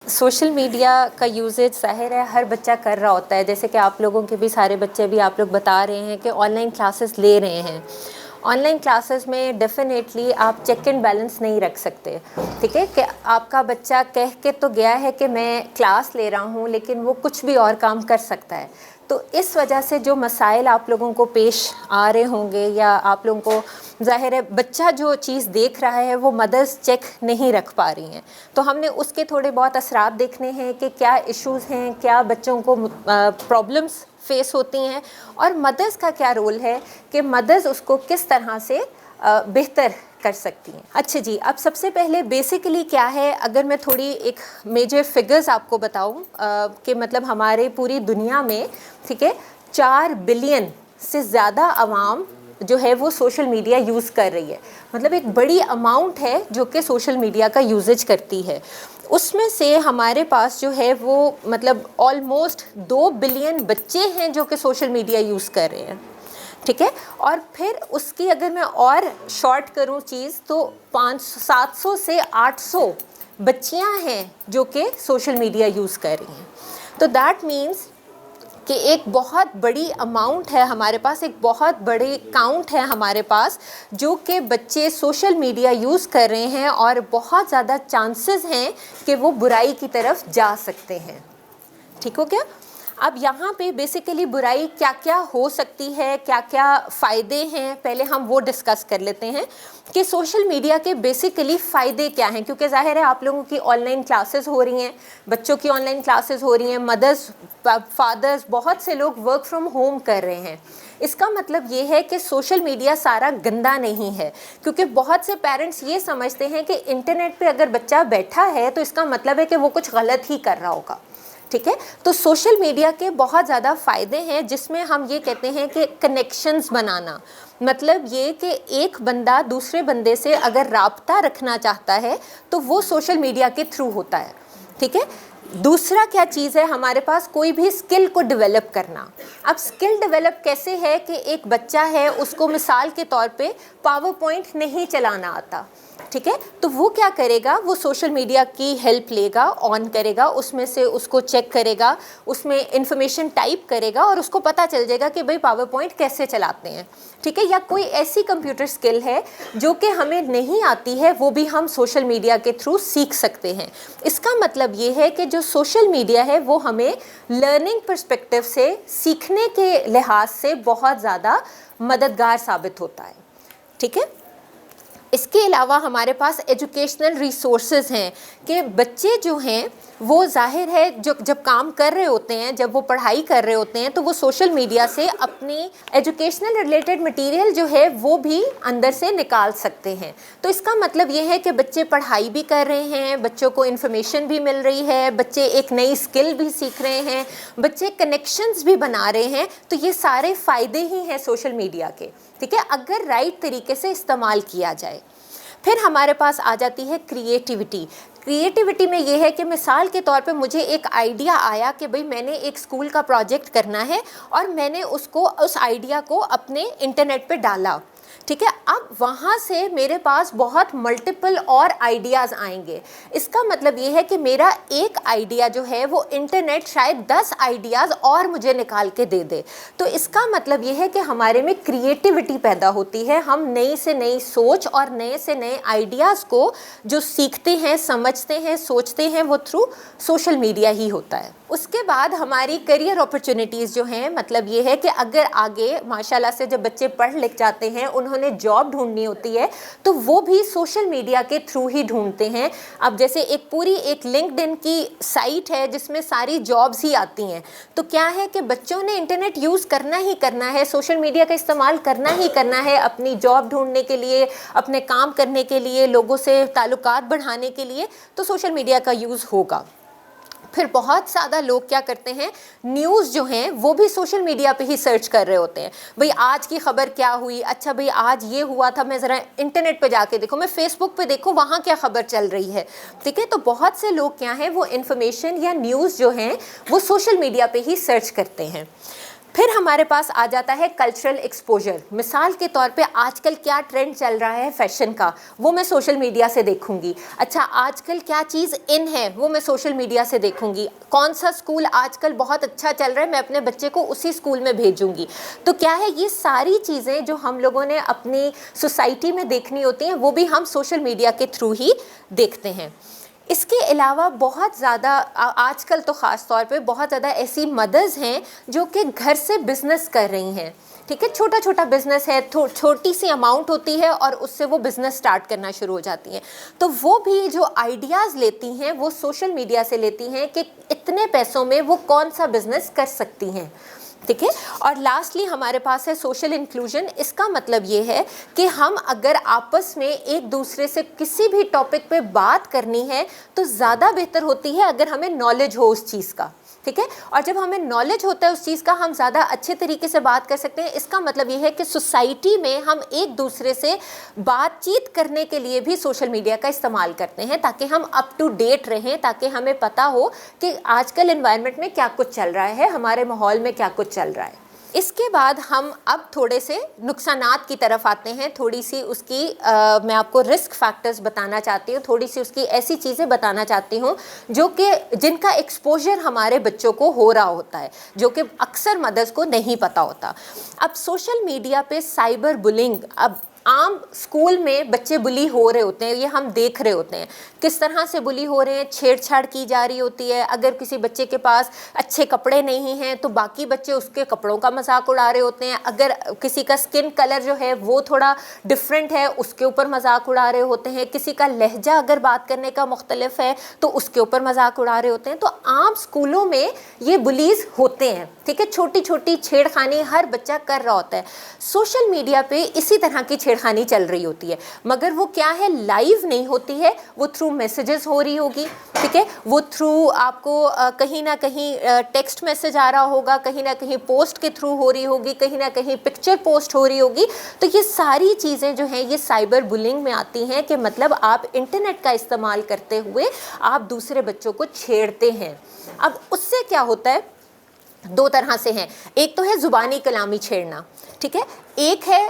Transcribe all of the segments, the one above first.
Social media کا usage ظاہر ہے ہر بچہ کر رہا ہوتا ہے، جیسے کہ آپ لوگوں کے بھی سارے بچے بھی آپ لوگ بتا رہے ہیں کہ آن لائن کلاسز لے رہے ہیں. آن لائن کلاسز میں ڈیفینیٹلی آپ چیک اینڈ بیلنس نہیں رکھ سکتے، ٹھیک ہے، کہ آپ کا بچہ کہہ کے تو گیا ہے کہ میں کلاس لے رہا ہوں لیکن وہ کچھ بھی اور کام کر سکتا ہے. تو اس وجہ سے جو مسائل آپ لوگوں کو پیش آ رہے ہوں گے، یا آپ لوگوں کو ظاہر ہے بچہ جو چیز دیکھ رہا ہے وہ مدرس چیک نہیں رکھ پا رہی ہیں، تو ہم نے اس کے تھوڑے بہت اثرات دیکھنے ہیں کہ کیا ایشوز ہیں، کیا بچوں کو پرابلمس فیس ہوتی ہیں، اور مدرس کا کیا رول ہے کہ مدرس اس کو کس طرح سے بہتر کر سکتی ہیں. اچھا جی، اب سب سے پہلے بیسیکلی کیا ہے، اگر میں تھوڑی ایک میجر فگرز آپ کو بتاؤں کہ مطلب ہمارے پوری دنیا میں، ٹھیک ہے، 4 بلین سے زیادہ عوام جو ہے وہ سوشل میڈیا یوز کر رہی ہے. مطلب ایک بڑی اماؤنٹ ہے جو کہ سوشل میڈیا کا یوزیج کرتی ہے. اس میں سے ہمارے پاس جو ہے وہ مطلب آلموسٹ 2 بلین بچے ہیں جو کہ سوشل میڈیا یوز کر رہے ہیں، ٹھیک ہے. اور پھر اس کی اگر میں اور شارٹ کروں چیز تو 700 سے 800 بچیاں ہیں جو کہ سوشل میڈیا یوز کر رہی ہیں. تو دیٹ مینس کہ ایک بہت بڑی اماؤنٹ ہے ہمارے پاس، ایک بہت بڑی کاؤنٹ ہے ہمارے پاس جو کہ بچے سوشل میڈیا یوز کر رہے ہیں، اور بہت زیادہ چانسز ہیں کہ وہ برائی کی طرف جا سکتے ہیں. ٹھیک ہو گیا؟ اب یہاں پہ بیسیکلی برائی کیا کیا ہو سکتی ہے، کیا کیا فائدے ہیں، پہلے ہم وہ ڈسکس کر لیتے ہیں کہ سوشل میڈیا کے بیسیکلی فائدے کیا ہیں. کیونکہ ظاہر ہے آپ لوگوں کی آن لائن کلاسز ہو رہی ہیں، بچوں کی آن لائن کلاسز ہو رہی ہیں، مدرس فادرز بہت سے لوگ ورک فرام ہوم کر رہے ہیں. اس کا مطلب یہ ہے کہ سوشل میڈیا سارا گندا نہیں ہے، کیونکہ بہت سے پیرنٹس یہ سمجھتے ہیں کہ انٹرنیٹ پہ اگر بچہ بیٹھا ہے تو اس کا مطلب ہے کہ وہ کچھ غلط ہی کر رہا ہوگا. ٹھیک ہے، تو سوشل میڈیا کے بہت زیادہ فائدے ہیں، جس میں ہم یہ کہتے ہیں کہ کنیکشنز بنانا. مطلب یہ کہ ایک بندہ دوسرے بندے سے اگر رابطہ رکھنا چاہتا ہے تو وہ سوشل میڈیا کے تھرو ہوتا ہے. ٹھیک ہے، دوسرا کیا چیز ہے ہمارے پاس، کوئی بھی اسکل کو ڈیولپ کرنا. اب اسکل ڈیولپ کیسے ہے کہ ایک بچہ ہے، اس کو مثال کے طور پہ پاور پوائنٹ نہیں چلانا آتا، ٹھیک ہے، تو وہ کیا کرے گا، وہ سوشل میڈیا کی ہیلپ لے گا، آن کرے گا، اس میں سے اس کو چیک کرے گا، اس میں انفارمیشن ٹائپ کرے گا اور اس کو پتہ چل جائے گا کہ بھئی پاور پوائنٹ کیسے چلاتے ہیں. ٹھیک ہے، یا کوئی ایسی کمپیوٹر اسکل ہے جو کہ ہمیں نہیں آتی ہے، وہ بھی ہم سوشل میڈیا کے تھرو سیکھ سکتے ہیں. اس کا مطلب یہ ہے کہ جو سوشل میڈیا ہے وہ ہمیں لرننگ پرسپیکٹیو سے، سیکھنے کے لحاظ سے بہت زیادہ مددگار ثابت ہوتا ہے. ٹھیک ہے، اس کے علاوہ ہمارے پاس ایجوکیشنل ریسورسز ہیں کہ بچے جو ہیں وہ ظاہر ہے جب کام کر رہے ہوتے ہیں، جب وہ پڑھائی کر رہے ہوتے ہیں تو وہ سوشل میڈیا سے اپنی ایجوکیشنل ریلیٹڈ مٹیریل جو ہے وہ بھی اندر سے نکال سکتے ہیں. تو اس کا مطلب یہ ہے کہ بچے پڑھائی بھی کر رہے ہیں، بچوں کو انفارمیشن بھی مل رہی ہے، بچے ایک نئی اسکل بھی سیکھ رہے ہیں، بچے کنیکشنز بھی بنا رہے ہیں. تو یہ سارے فائدے ہی ہیں سوشل میڈیا کے، ٹھیک ہے، اگر رائٹ طریقے سے استعمال کیا جائے. پھر ہمارے پاس آ جاتی ہے کریٹیوٹی. کریٹیوٹی میں یہ ہے کہ مثال کے طور پہ مجھے ایک آئیڈیا آیا کہ بھئی میں نے ایک اسکول کا پروجیکٹ کرنا ہے، اور میں نے اس آئیڈیا کو اپنے انٹرنیٹ پہ ڈالا. ٹھیک ہے، اب وہاں سے میرے پاس بہت ملٹیپل اور آئیڈیاز آئیں گے. اس کا مطلب یہ ہے کہ میرا ایک آئیڈیا جو ہے وہ انٹرنیٹ شاید 10 آئیڈیاز اور مجھے نکال کے دے دے. تو اس کا مطلب یہ ہے کہ ہمارے میں کریٹیوٹی پیدا ہوتی ہے، ہم نئی سے نئی سوچ اور نئے سے نئے آئیڈیاز کو جو سیکھتے ہیں، سمجھتے ہیں، سوچتے ہیں، وہ تھرو سوشل میڈیا ہی ہوتا ہے. اس کے بعد ہماری کریئر اپرچونیٹیز جو ہیں، مطلب یہ ہے کہ اگر آگے ماشاءاللہ سے جب بچے پڑھ لکھ جاتے ہیں، انہوں نے جاب ڈھونڈنی ہوتی ہے تو وہ بھی سوشل میڈیا کے تھرو ہی ڈھونڈتے ہیں. اب جیسے ایک لنکڈ ان کی سائٹ ہے جس میں ساری جابز ہی آتی ہیں، تو کیا ہے کہ بچوں نے انٹرنیٹ یوز کرنا ہی کرنا ہے، سوشل میڈیا کا استعمال کرنا ہی کرنا ہے اپنی جاب ڈھونڈنے کے لیے، اپنے کام کرنے کے لیے، لوگوں سے تعلقات بڑھانے کے لیے، تو سوشل میڈیا کا یوز ہوگا. پھر بہت زیادہ لوگ کیا کرتے ہیں، نیوز جو ہیں وہ بھی سوشل میڈیا پہ ہی سرچ کر رہے ہوتے ہیں. بھئی آج کی خبر کیا ہوئی، اچھا بھئی آج یہ ہوا تھا، میں ذرا انٹرنیٹ پہ جا کے دیکھوں، میں فیس بک پہ دیکھوں وہاں کیا خبر چل رہی ہے. ٹھیک ہے، تو بہت سے لوگ کیا ہیں، وہ انفارمیشن یا نیوز جو ہیں وہ سوشل میڈیا پہ ہی سرچ کرتے ہیں. پھر ہمارے پاس آ جاتا ہے کلچرل ایکسپوجر. مثال کے طور پہ آج کل کیا ٹرینڈ چل رہا ہے فیشن کا، وہ میں سوشل میڈیا سے دیکھوں گی. اچھا آج کل کیا چیز ان ہے وہ میں سوشل میڈیا سے دیکھوں گی. کون سا اسکول آج کل بہت اچھا چل رہا ہے، میں اپنے بچے کو اسی اسکول میں بھیجوں گی. تو کیا ہے، یہ ساری چیزیں جو ہم لوگوں نے اپنی سوسائٹی میں دیکھنی ہوتی ہیں وہ بھی ہم سوشل میڈیا کے تھرو ہی دیکھتے ہیں. اس کے علاوہ بہت زیادہ آج کل تو خاص طور پہ بہت زیادہ ایسی مدرز ہیں جو کہ گھر سے بزنس کر رہی ہیں. ٹھیک ہے، چھوٹا چھوٹا بزنس ہے، چھوٹی سی اماؤنٹ ہوتی ہے اور اس سے وہ بزنس سٹارٹ کرنا شروع ہو جاتی ہیں. تو وہ بھی جو آئیڈیاز لیتی ہیں وہ سوشل میڈیا سے لیتی ہیں کہ اتنے پیسوں میں وہ کون سا بزنس کر سکتی ہیں. ٹھیک ہے. اور لاسٹلی ہمارے پاس ہے سوشل انکلوژن. اس کا مطلب یہ ہے کہ ہم اگر آپس میں ایک دوسرے سے کسی بھی ٹاپک پہ بات کرنی ہے تو زیادہ بہتر ہوتی ہے اگر ہمیں نالج ہو اس چیز کا. ٹھیک ہے. اور جب ہمیں نالج ہوتا ہے اس چیز کا ہم زیادہ اچھے طریقے سے بات کر سکتے ہیں. اس کا مطلب یہ ہے کہ سوسائٹی میں ہم ایک دوسرے سے بات چیت کرنے کے لیے بھی سوشل میڈیا کا استعمال کرتے ہیں تاکہ ہم اپ ٹو ڈیٹ رہیں، تاکہ ہمیں پتہ ہو کہ آج کل انوائرمنٹ میں کیا کچھ چل رہا ہے، ہمارے ماحول میں کیا کچھ چل رہا ہے. اس کے بعد ہم اب تھوڑے سے نقصانات کی طرف آتے ہیں. تھوڑی سی اس کی میں آپ کو رسک فیکٹرز بتانا چاہتی ہوں، تھوڑی سی اس کی ایسی چیزیں بتانا چاہتی ہوں جو کہ جن کا ایکسپوجر ہمارے بچوں کو ہو رہا ہوتا ہے، جو کہ اکثر مدرس کو نہیں پتہ ہوتا. اب سوشل میڈیا پہ سائبر بلنگ، اب عام اسکول میں بچے بلی ہو رہے ہوتے ہیں، یہ ہم دیکھ رہے ہوتے ہیں کس طرح سے بلی ہو رہے ہیں. چھیڑ چھاڑ کی جا رہی ہوتی ہے. اگر کسی بچے کے پاس اچھے کپڑے نہیں ہیں تو باقی بچے اس کے کپڑوں کا مذاق اڑا رہے ہوتے ہیں. اگر کسی کا اسکن کلر جو ہے وہ تھوڑا ڈفرینٹ ہے اس کے اوپر مذاق اڑا رہے ہوتے ہیں. کسی کا لہجہ اگر بات کرنے کا مختلف ہے تو اس کے اوپر مذاق اڑا رہے ہوتے ہیں. تو عام اسکولوں میں یہ بلیز ہوتے ہیں. ٹھیک ہے، چھوٹی چھوٹی چھیڑ خانی ہر بچہ کر رہا ہوتا ہے. سوشل میڈیا پہ اسی طرح کی چھیڑ خانی چل رہی ہوتی ہے، مگر وہ کیا ہے، لائیو نہیں ہوتی ہے، وہ تھرو میسیجز ہو رہی ہوگی. ٹھیک ہے، وہ تھرو آپ کو کہیں نہ کہیں ٹیکسٹ میسج آ رہا ہوگا، کہیں نہ کہیں پوسٹ کے تھرو ہو رہی ہوگی، کہیں نہ کہیں پکچر پوسٹ ہو رہی ہوگی. تو یہ ساری چیزیں جو ہیں یہ سائبر بلنگ میں آتی ہیں کہ مطلب آپ انٹرنیٹ کا استعمال کرتے ہوئے آپ دوسرے بچوں کو چھیڑتے ہیں. اب اس سے کیا ہوتا ہے، دو طرح سے ہیں. ایک تو ہے زبانی کلامی چھیڑنا. ٹھیک ہے، ایک ہے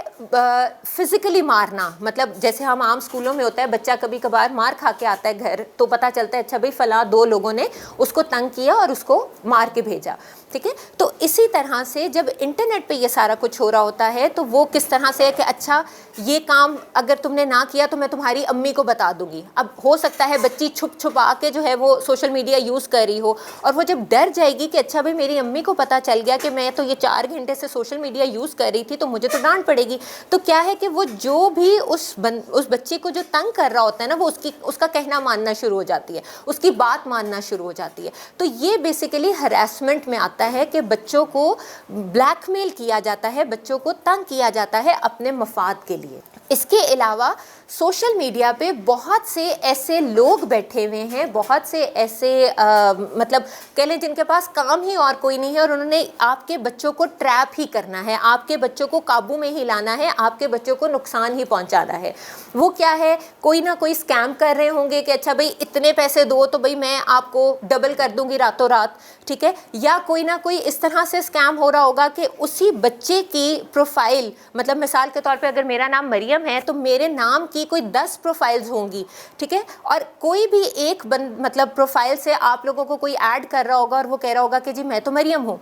فزیکلی مارنا. مطلب جیسے ہم عام اسکولوں میں ہوتا ہے، بچہ کبھی کبھار مار کھا کے آتا ہے گھر تو پتہ چلتا ہے اچھا بھائی فلاں دو لوگوں نے اس کو تنگ کیا اور اس کو مار کے بھیجا. ٹھیک ہے، تو اسی طرح سے جب انٹرنیٹ پہ یہ سارا کچھ ہو رہا ہوتا ہے تو وہ کس طرح سے ہے کہ اچھا یہ کام اگر تم نے نہ کیا تو میں تمہاری امی کو بتا دوں گی. اب ہو سکتا ہے بچی چھپ چھپا کے جو ہے وہ سوشل میڈیا یوز کر رہی ہو اور وہ جب ڈر جائے گی کہ اچھا بھائی میری امی کو پتہ چل گیا کہ میں تو یہ 4 گھنٹے سے سوشل میڈیا یوز کر رہی تھی تو مجھے تو ڈانٹ پڑے گی. تو کیا ہے کہ وہ جو بھی اس بچے کو جو تنگ کر رہا ہوتا ہے نا وہ اس کا کہنا ماننا شروع ہو جاتی ہے، اس کی بات ماننا شروع ہو جاتی ہے. تو یہ بیسیکلی ہراسمنٹ میں آتا ہے کہ بچوں کو بلیک میل کیا جاتا ہے، بچوں کو تنگ کیا جاتا ہے اپنے مفاد کے لیے. اس کے علاوہ سوشل میڈیا پہ بہت سے ایسے لوگ بیٹھے ہوئے ہیں، بہت سے ایسے مطلب کہہ لیں جن کے پاس کام ہی اور کوئی نہیں ہے اور انہوں نے آپ کے بچوں کو ٹریپ ہی کرنا ہے، آپ کے بچوں کو قابو میں ہی لانا ہے، آپ کے بچوں کو نقصان ہی پہنچانا ہے. وہ کیا ہے، کوئی نہ کوئی اسکیم کر رہے ہوں گے کہ اچھا بھائی اتنے پیسے دو تو بھائی میں آپ کو ڈبل کر دوں گی راتوں رات. ٹھیک ہے، یا کوئی نہ کوئی اس طرح سے اسکیم ہو رہا ہوگا کہ اسی بچے کی پروفائل، مطلب مثال کے طور پہ اگر میرا نام مریم ہے تو میرے نام کی کوئی 10 پروفائلز ہوں گی. ٹھیک ہے، اور کوئی بھی ایک مطلب پروفائل سے آپ لوگوں کو کوئی ایڈ کر رہا ہوگا اور وہ کہہ رہا ہوگا کہ جی میں تو مریم ہوں.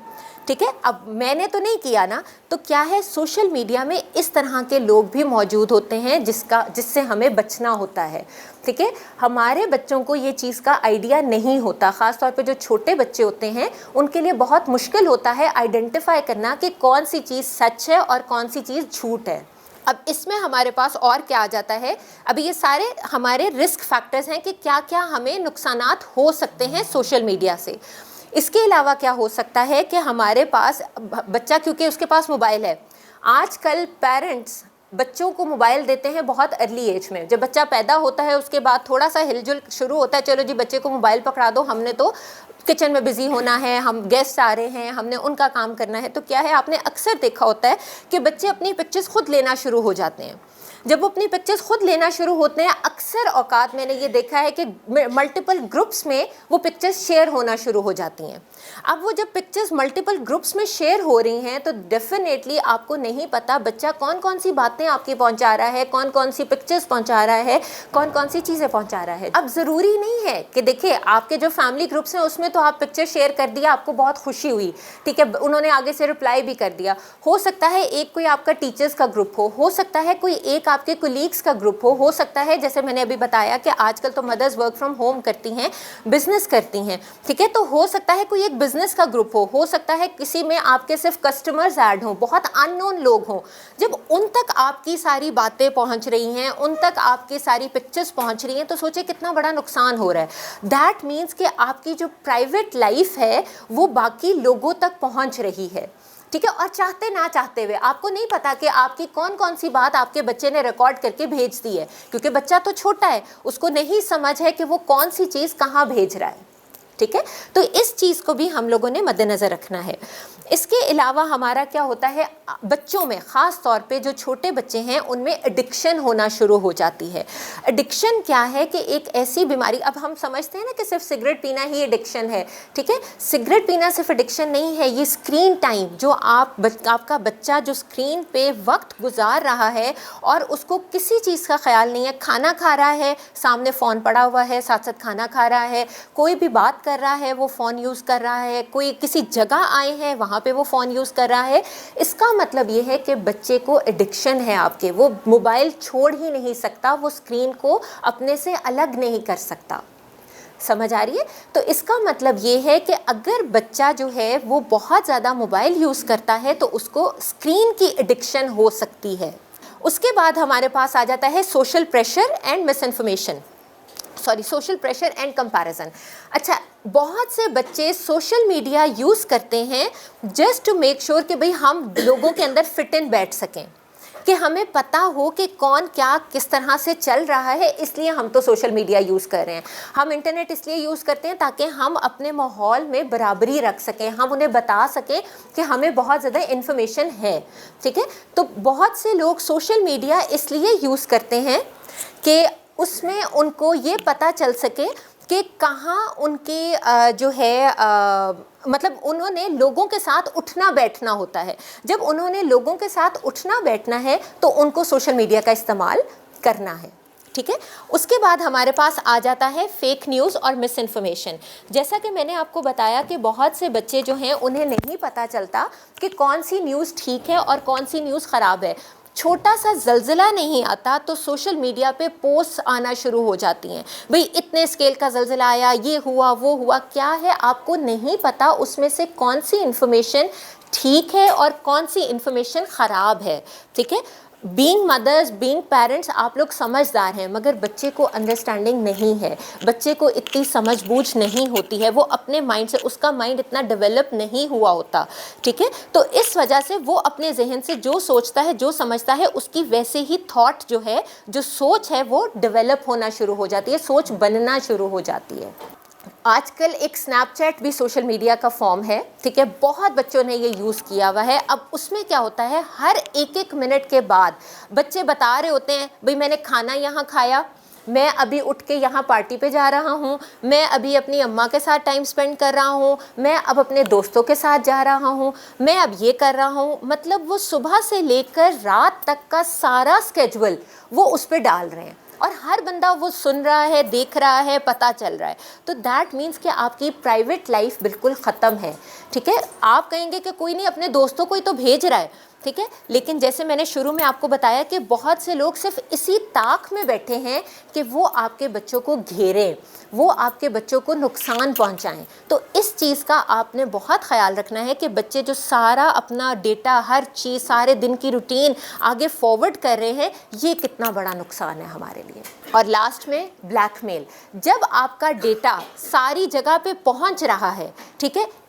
ٹھیک ہے، اب میں نے تو نہیں کیا نا. تو کیا ہے، سوشل میڈیا میں اس طرح کے لوگ بھی موجود ہوتے ہیں جس سے ہمیں بچنا ہوتا ہے. ٹھیک ہے، ہمارے بچوں کو یہ چیز کا آئیڈیا نہیں ہوتا، خاص طور پہ جو چھوٹے بچے ہوتے ہیں ان کے لیے بہت مشکل ہوتا ہے آئیڈینٹیفائی کرنا کہ کون سی چیز سچ ہے اور کون سی چیز جھوٹ ہے. اب اس میں ہمارے پاس اور کیا آ جاتا ہے، ابھی یہ سارے ہمارے رسک فیکٹرز ہیں کہ کیا کیا ہمیں نقصانات ہو سکتے ہیں سوشل میڈیا سے. اس کے علاوہ کیا ہو سکتا ہے کہ ہمارے پاس بچہ کیونکہ اس کے پاس موبائل ہے، آج کل پیرنٹس بچوں کو موبائل دیتے ہیں بہت ارلی ایج میں. جب بچہ پیدا ہوتا ہے اس کے بعد تھوڑا سا ہل جل شروع ہوتا ہے، چلو جی بچے کو موبائل پکڑا دو، ہم نے تو کچن میں بزی ہونا ہے، ہم گیسٹ آ رہے ہیں، ہم نے ان کا کام کرنا ہے. تو کیا ہے، آپ نے اکثر دیکھا ہوتا ہے کہ بچے اپنی پکچرز خود لینا شروع ہو جاتے ہیں. جب وہ اپنی پکچرز خود لینا شروع ہوتے ہیں، اکثر اوقات میں نے یہ دیکھا ہے کہ ملٹیپل گروپس میں وہ پکچرز شیئر ہونا شروع ہو جاتی ہیں. اب وہ جب پکچرز ملٹیپل گروپس میں شیئر ہو رہی ہیں تو ڈیفینیٹلی آپ کو نہیں پتا بچہ کون کون سی باتیں آپ کی پہنچا رہا ہے، کون کون سی پکچرز پہنچا رہا ہے، کون کون سی چیزیں پہنچا رہا ہے. اب ضروری نہیں ہے کہ دیکھیں آپ کے جو فیملی گروپس ہیں اس میں تو آپ پکچر شیئر کر دیا، آپ کو بہت خوشی ہوئی، ٹھیک ہے، انہوں نے آگے سے رپلائی بھی کر دیا. ہو سکتا ہے ایک کوئی آپ کا ٹیچرز کا گروپ ہو سکتا ہے کوئی ایک آپ کے کولیگس کا گروپ ہو سکتا ہے جیسے میں نے ابھی بتایا کہ آج کل تو مدرز ورک فرام ہوم کرتی ہیں، بزنس کرتی ہیں، ٹھیک ہے، تو ہو سکتا ہے کوئی ایک بزنس کا گروپ ہو سکتا ہے کسی میں آپ کے صرف کسٹمرز ایڈ ہوں، بہت ان نون لوگ ہوں. جب ان تک آپ کی ساری باتیں پہنچ رہی ہیں، ان تک آپ کی ساری پکچرز پہنچ رہی ہیں، تو سوچیں کتنا بڑا نقصان ہو رہا ہے. دیٹ مینس کہ آپ کی جو پرائیویٹ لائف ہے وہ باقی لوگوں تک پہنچ رہی ہے، ٹھیک ہے، اور چاہتے نہ چاہتے ہوئے آپ کو نہیں پتا کہ آپ کی کون کون سی بات آپ کے بچے نے ریکارڈ کر کے بھیج دی ہے، کیونکہ بچہ تو چھوٹا ہے، اس کو نہیں سمجھ ہے کہ وہ کون سی چیز کہاں بھیج رہا ہے، ٹھیک ہے. تو اس چیز کو بھی ہم لوگوں نے مد نظر رکھنا ہے. اس کے علاوہ ہمارا کیا ہوتا ہے، بچوں میں خاص طور پہ جو چھوٹے بچے ہیں ان میں ایڈکشن ہونا شروع ہو جاتی ہے. ایڈکشن کیا ہے کہ ایک ایسی بیماری، اب ہم سمجھتے ہیں نا کہ صرف سگریٹ پینا ہی ایڈکشن ہے، ٹھیک ہے، سگریٹ پینا صرف ایڈکشن نہیں ہے، یہ اسکرین ٹائم جو آپ کا بچہ جو اسکرین پہ وقت گزار رہا ہے اور اس کو کسی چیز کا خیال نہیں ہے، کھانا کھا رہا ہے سامنے فون پڑا ہوا ہے، ساتھ ساتھ کھانا کھا رہا ہے، کوئی بھی بات کر رہا ہے وہ فون یوز کر رہا ہے، کوئی کسی جگہ آئے ہیں وہاں پہ وہ فون یوز کر رہا ہے. اس کا مطلب یہ ہے کہ بچے کو ایڈکشن ہے آپ کے، وہ موبائل چھوڑ ہی نہیں سکتا، وہ اسکرین کو اپنے سے الگ نہیں کر سکتا. سمجھ آ رہی ہے؟ تو اس کا مطلب یہ ہے کہ اگر بچہ جو ہے وہ بہت زیادہ موبائل یوز کرتا ہے تو اس کو اسکرین کی ایڈکشن ہو سکتی ہے. اس کے بعد ہمارے پاس آ جاتا ہے social pressure and miss information, social pressure and comparison. اچھا، بہت سے بچے سوشل میڈیا یوز کرتے ہیں جسٹ ٹو میک شیور کہ بھئی ہم لوگوں کے اندر فٹ ان بیٹھ سکیں، کہ ہمیں پتہ ہو کہ کون کیا کس طرح سے چل رہا ہے، اس لیے ہم تو سوشل میڈیا یوز کر رہے ہیں. ہم انٹرنیٹ اس لیے یوز کرتے ہیں تاکہ ہم اپنے ماحول میں برابری رکھ سکیں، ہم انہیں بتا سکیں کہ ہمیں بہت زیادہ انفارمیشن ہے، ٹھیک ہے. تو بہت سے لوگ سوشل میڈیا اس لیے یوز کرتے ہیں کہ اس میں ان کو یہ پتہ چل سکے کہ کہاں ان کی جو ہے مطلب انہوں نے لوگوں کے ساتھ اٹھنا بیٹھنا ہوتا ہے. جب انہوں نے لوگوں کے ساتھ اٹھنا بیٹھنا ہے تو ان کو سوشل میڈیا کا استعمال کرنا ہے، ٹھیک ہے. اس کے بعد ہمارے پاس آ جاتا ہے فیک نیوز اور مس انفارمیشن. جیسا کہ میں نے آپ کو بتایا کہ بہت سے بچے جو ہیں انہیں نہیں پتہ چلتا کہ کون سی نیوز ٹھیک ہے اور کون سی نیوز خراب ہے. چھوٹا سا زلزلہ نہیں آتا تو سوشل میڈیا پہ پوسٹ آنا شروع ہو جاتی ہیں، بھئی اتنے اسکیل کا زلزلہ آیا، یہ ہوا وہ ہوا. کیا ہے آپ کو نہیں پتا اس میں سے کون سی انفارمیشن ٹھیک ہے اور کون سی انفارمیشن خراب ہے، ٹھیک ہے. بینگ مدرز، بینگ پیرنٹس آپ لوگ سمجھدار ہیں، مگر بچے کو انڈرسٹینڈنگ نہیں ہے، بچے کو اتنی سمجھ بوجھ نہیں ہوتی ہے، وہ اپنے مائنڈ سے، اس کا مائنڈ اتنا ڈیولپ نہیں ہوا ہوتا، ٹھیک ہے. تو اس وجہ سے وہ اپنے ذہن سے جو سوچتا ہے، جو سمجھتا ہے، اس کی ویسے ہی تھاٹ جو ہے، جو سوچ ہے وہ ڈیولپ ہونا شروع ہو جاتی ہے، سوچ بننا شروع ہو جاتی ہے. آج کل ایک سنیپ چیٹ بھی سوشل میڈیا کا فارم ہے، ٹھیک ہے، بہت بچوں نے یہ یوز کیا ہوا ہے. اب اس میں کیا ہوتا ہے، ہر ایک منٹ کے بعد بچے بتا رہے ہوتے ہیں بھئی میں نے کھانا یہاں کھایا، میں ابھی اٹھ کے یہاں پارٹی پہ جا رہا ہوں، میں ابھی اپنی اماں کے ساتھ ٹائم سپینڈ کر رہا ہوں، میں اب اپنے دوستوں کے ساتھ جا رہا ہوں، میں اب یہ کر رہا ہوں. مطلب وہ صبح سے لے کر رات تک کا سارا اسکیجول وہ اس پہ ڈال رہے ہیں اور ہر بندہ وہ سن رہا ہے، دیکھ رہا ہے، پتہ چل رہا ہے. تو دیٹ مینس کہ آپ کی پرائیویٹ لائف بالکل ختم ہے، ٹھیک ہے. آپ کہیں گے کہ کوئی نہیں، اپنے دوستوں کو ہی تو بھیج رہا ہے، ٹھیک ہے، لیکن جیسے میں نے شروع میں آپ کو بتایا کہ بہت سے لوگ صرف اسی طاق میں بیٹھے ہیں کہ وہ آپ کے بچوں کو گھیریں، وہ آپ کے بچوں کو نقصان پہنچائیں. تو اس چیز کا آپ نے بہت خیال رکھنا ہے کہ بچے جو سارا اپنا ڈیٹا، ہر چیز، سارے دن کی روٹین آگے فارورڈ کر رہے ہیں، یہ کتنا بڑا نقصان ہے ہمارے لیے. اور لاسٹ میں بلیک میل. جب آپ کا ڈیٹا ساری جگہ پہ پہنچ رہا ہے، ٹھیک ہے،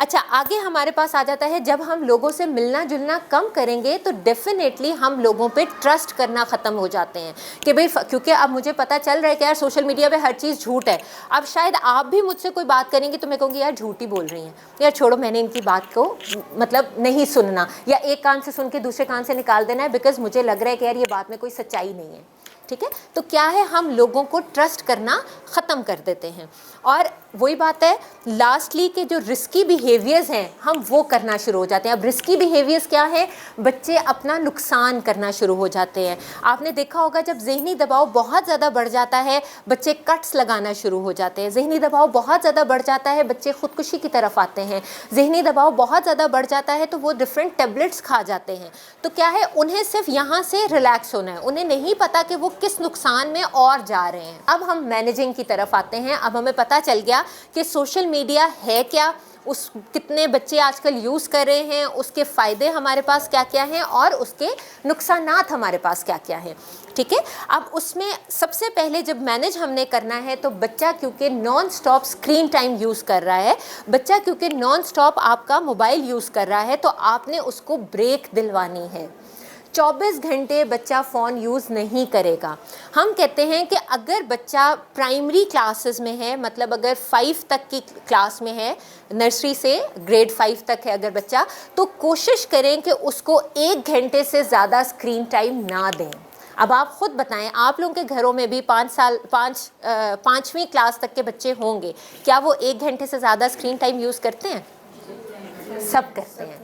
اچھا آگے ہمارے پاس آ جاتا ہے جب ہم لوگوں سے ملنا جلنا کم کریں گے تو ڈیفینیٹلی ہم لوگوں پہ ٹرسٹ کرنا ختم ہو جاتے ہیں کہ بھئی کیونکہ اب مجھے پتہ چل رہا ہے کہ یار سوشل میڈیا پہ ہر چیز جھوٹ ہے. اب شاید آپ بھی مجھ سے کوئی بات کریں گے تو میں کہوں گی یار جھوٹ ہی بول رہی ہیں, یار چھوڑو میں نے ان کی بات کو مطلب نہیں سننا, یا ایک کان سے سن کے دوسرے کان سے نکال دینا ہے بیکاز مجھے لگ رہا ہے کہ یار یہ بات میں کوئی سچائی نہیں ہے. ٹھیک ہے, تو کیا ہے ہم لوگوں کو ٹرسٹ کرنا ختم کر دیتے ہیں. اور وہی بات ہے لاسٹلی کہ جو رسکی بیہیویئرز ہیں ہم وہ کرنا شروع ہو جاتے ہیں. اب رسکی بیہیویئرز کیا ہے, بچے اپنا نقصان کرنا شروع ہو جاتے ہیں. آپ نے دیکھا ہوگا جب ذہنی دباؤ بہت زیادہ بڑھ جاتا ہے بچے کٹس لگانا شروع ہو جاتے ہیں. ذہنی دباؤ بہت زیادہ بڑھ جاتا ہے بچے خودکشی کی طرف آتے ہیں. ذہنی دباؤ بہت زیادہ بڑھ جاتا ہے تو وہ ڈفرینٹ ٹیبلٹس کھا جاتے ہیں. تو کیا ہے انہیں صرف یہاں سے ریلیکس ہونا ہے, انہیں نہیں پتا کہ وہ کس نقصان میں اور جا رہے ہیں. اب ہم مینیجنگ کی طرف آتے ہیں. اب ہمیں پتہ چل گیا کہ سوشل میڈیا ہے کیا, اس کتنے بچے آج کل یوز کر رہے ہیں, اس کے فائدے ہمارے پاس کیا کیا ہیں اور اس کے نقصانات ہمارے پاس کیا کیا ہیں. ٹھیک ہے, اب اس میں سب سے پہلے جب مینیج ہم نے کرنا ہے تو بچہ کیونکہ naan stop screen time use کر رہا ہے, بچہ کیونکہ نان سٹاپ آپ کا موبائل یوز کر رہا ہے تو آپ نے اس کو بریک دلوانی ہے. 24 گھنٹے بچہ فون یوز نہیں کرے گا. ہم کہتے ہیں کہ اگر بچہ پرائمری کلاسز میں ہے, مطلب اگر 5 تک کی کلاس میں ہے, نرسری سے گریڈ 5 تک ہے اگر بچہ, تو کوشش کریں کہ اس کو 1 گھنٹے سے زیادہ اسکرین ٹائم نہ دیں. اب آپ خود بتائیں, آپ لوگوں کے گھروں میں بھی 5ویں کلاس تک کے بچے ہوں گے, کیا وہ 1 گھنٹے سے زیادہ اسکرین ٹائم یوز کرتے ہیں؟ سب کرتے ہیں.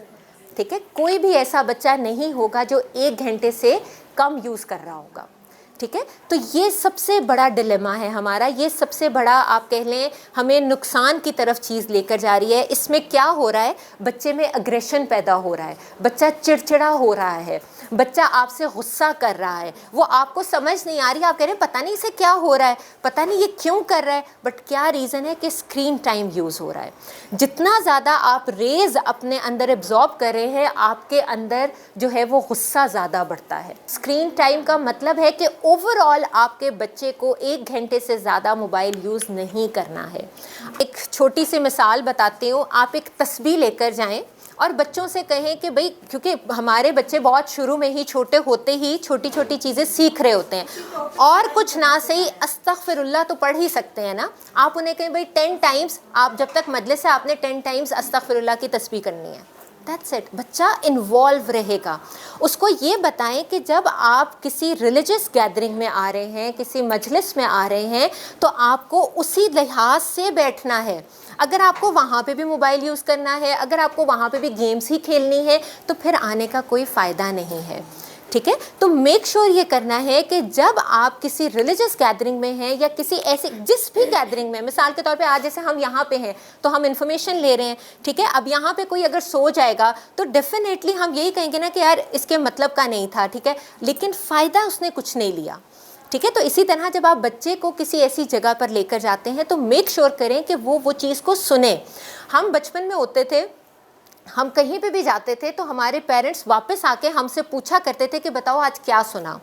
ٹھیک ہے, کوئی بھی ایسا بچہ نہیں ہوگا جو 1 گھنٹے سے کم یوز کر رہا ہوگا. ٹھیک ہے, تو یہ سب سے بڑا ڈیلیما ہے ہمارا, یہ سب سے بڑا آپ کہہ لیں ہمیں نقصان کی طرف چیز لے کر جا رہی ہے. اس میں کیا ہو رہا ہے, بچے میں اگریشن پیدا ہو رہا ہے, بچہ چڑچڑا ہو رہا ہے, بچہ آپ سے غصہ کر رہا ہے, وہ آپ کو سمجھ نہیں آ رہی, آپ کہہ رہے ہیں پتہ نہیں اسے کیا ہو رہا ہے, پتہ نہیں یہ کیوں کر رہا ہے, بٹ کیا ریزن ہے کہ اسکرین ٹائم یوز ہو رہا ہے. جتنا زیادہ آپ ریز اپنے اندر ایبزارب کر رہے ہیں آپ کے اندر جو ہے وہ غصہ زیادہ بڑھتا ہے. اسکرین ٹائم کا مطلب ہے کہ اوور آل آپ کے بچے کو 1 گھنٹے سے زیادہ موبائل یوز نہیں کرنا ہے. ایک چھوٹی سی مثال بتاتی ہوں, آپ ایک تسبیح لے کر جائیں اور بچوں سے کہیں کہ بھئی, کیونکہ ہمارے بچے بہت شروع میں ہی چھوٹے ہوتے ہی چھوٹی چھوٹی چیزیں سیکھ رہے ہوتے ہیں, اور کچھ نہ صحیح استغفر اللہ تو پڑھ ہی سکتے ہیں نا. آپ انہیں کہیں بھئی 10 ٹائمز, آپ جب تک مجلس سے آپ نے 10 ٹائمز استغفر اللہ کی تسبیح کرنی ہے. That's it. بچہ انوالو رہے گا. اس کو یہ بتائیں کہ جب آپ کسی ریلیجس گیدرنگ میں آ رہے ہیں, کسی مجلس میں آ رہے ہیں, تو آپ کو اسی لحاظ سے بیٹھنا ہے. اگر آپ کو وہاں پہ بھی موبائل یوز کرنا ہے, اگر آپ کو وہاں پہ بھی گیمز ہی کھیلنی ہے, تو پھر آنے کا کوئی فائدہ نہیں ہے. ٹھیک ہے, تو میک شور یہ کرنا ہے کہ جب آپ کسی ریلیجس گیدرنگ میں ہیں یا کسی ایسی جس بھی گیدرنگ میں, مثال کے طور پہ آج جیسے ہم یہاں پہ ہیں تو ہم انفارمیشن لے رہے ہیں. ٹھیک ہے, اب یہاں پہ کوئی اگر سو جائے گا تو ڈیفینیٹلی ہم یہی کہیں گے نا کہ یار اس کے مطلب کا نہیں تھا. ٹھیک ہے, لیکن فائدہ اس نے کچھ نہیں لیا. ٹھیک ہے, تو اسی طرح جب آپ بچے کو کسی ایسی جگہ پر لے کر جاتے ہیں تو میک شور کریں کہ وہ چیز کو سنیں. ہم بچپن میں ہوتے تھے, ہم کہیں پہ بھی جاتے تھے تو ہمارے پیرنٹس واپس آ کے ہم سے پوچھا کرتے تھے کہ بتاؤ آج کیا سنا.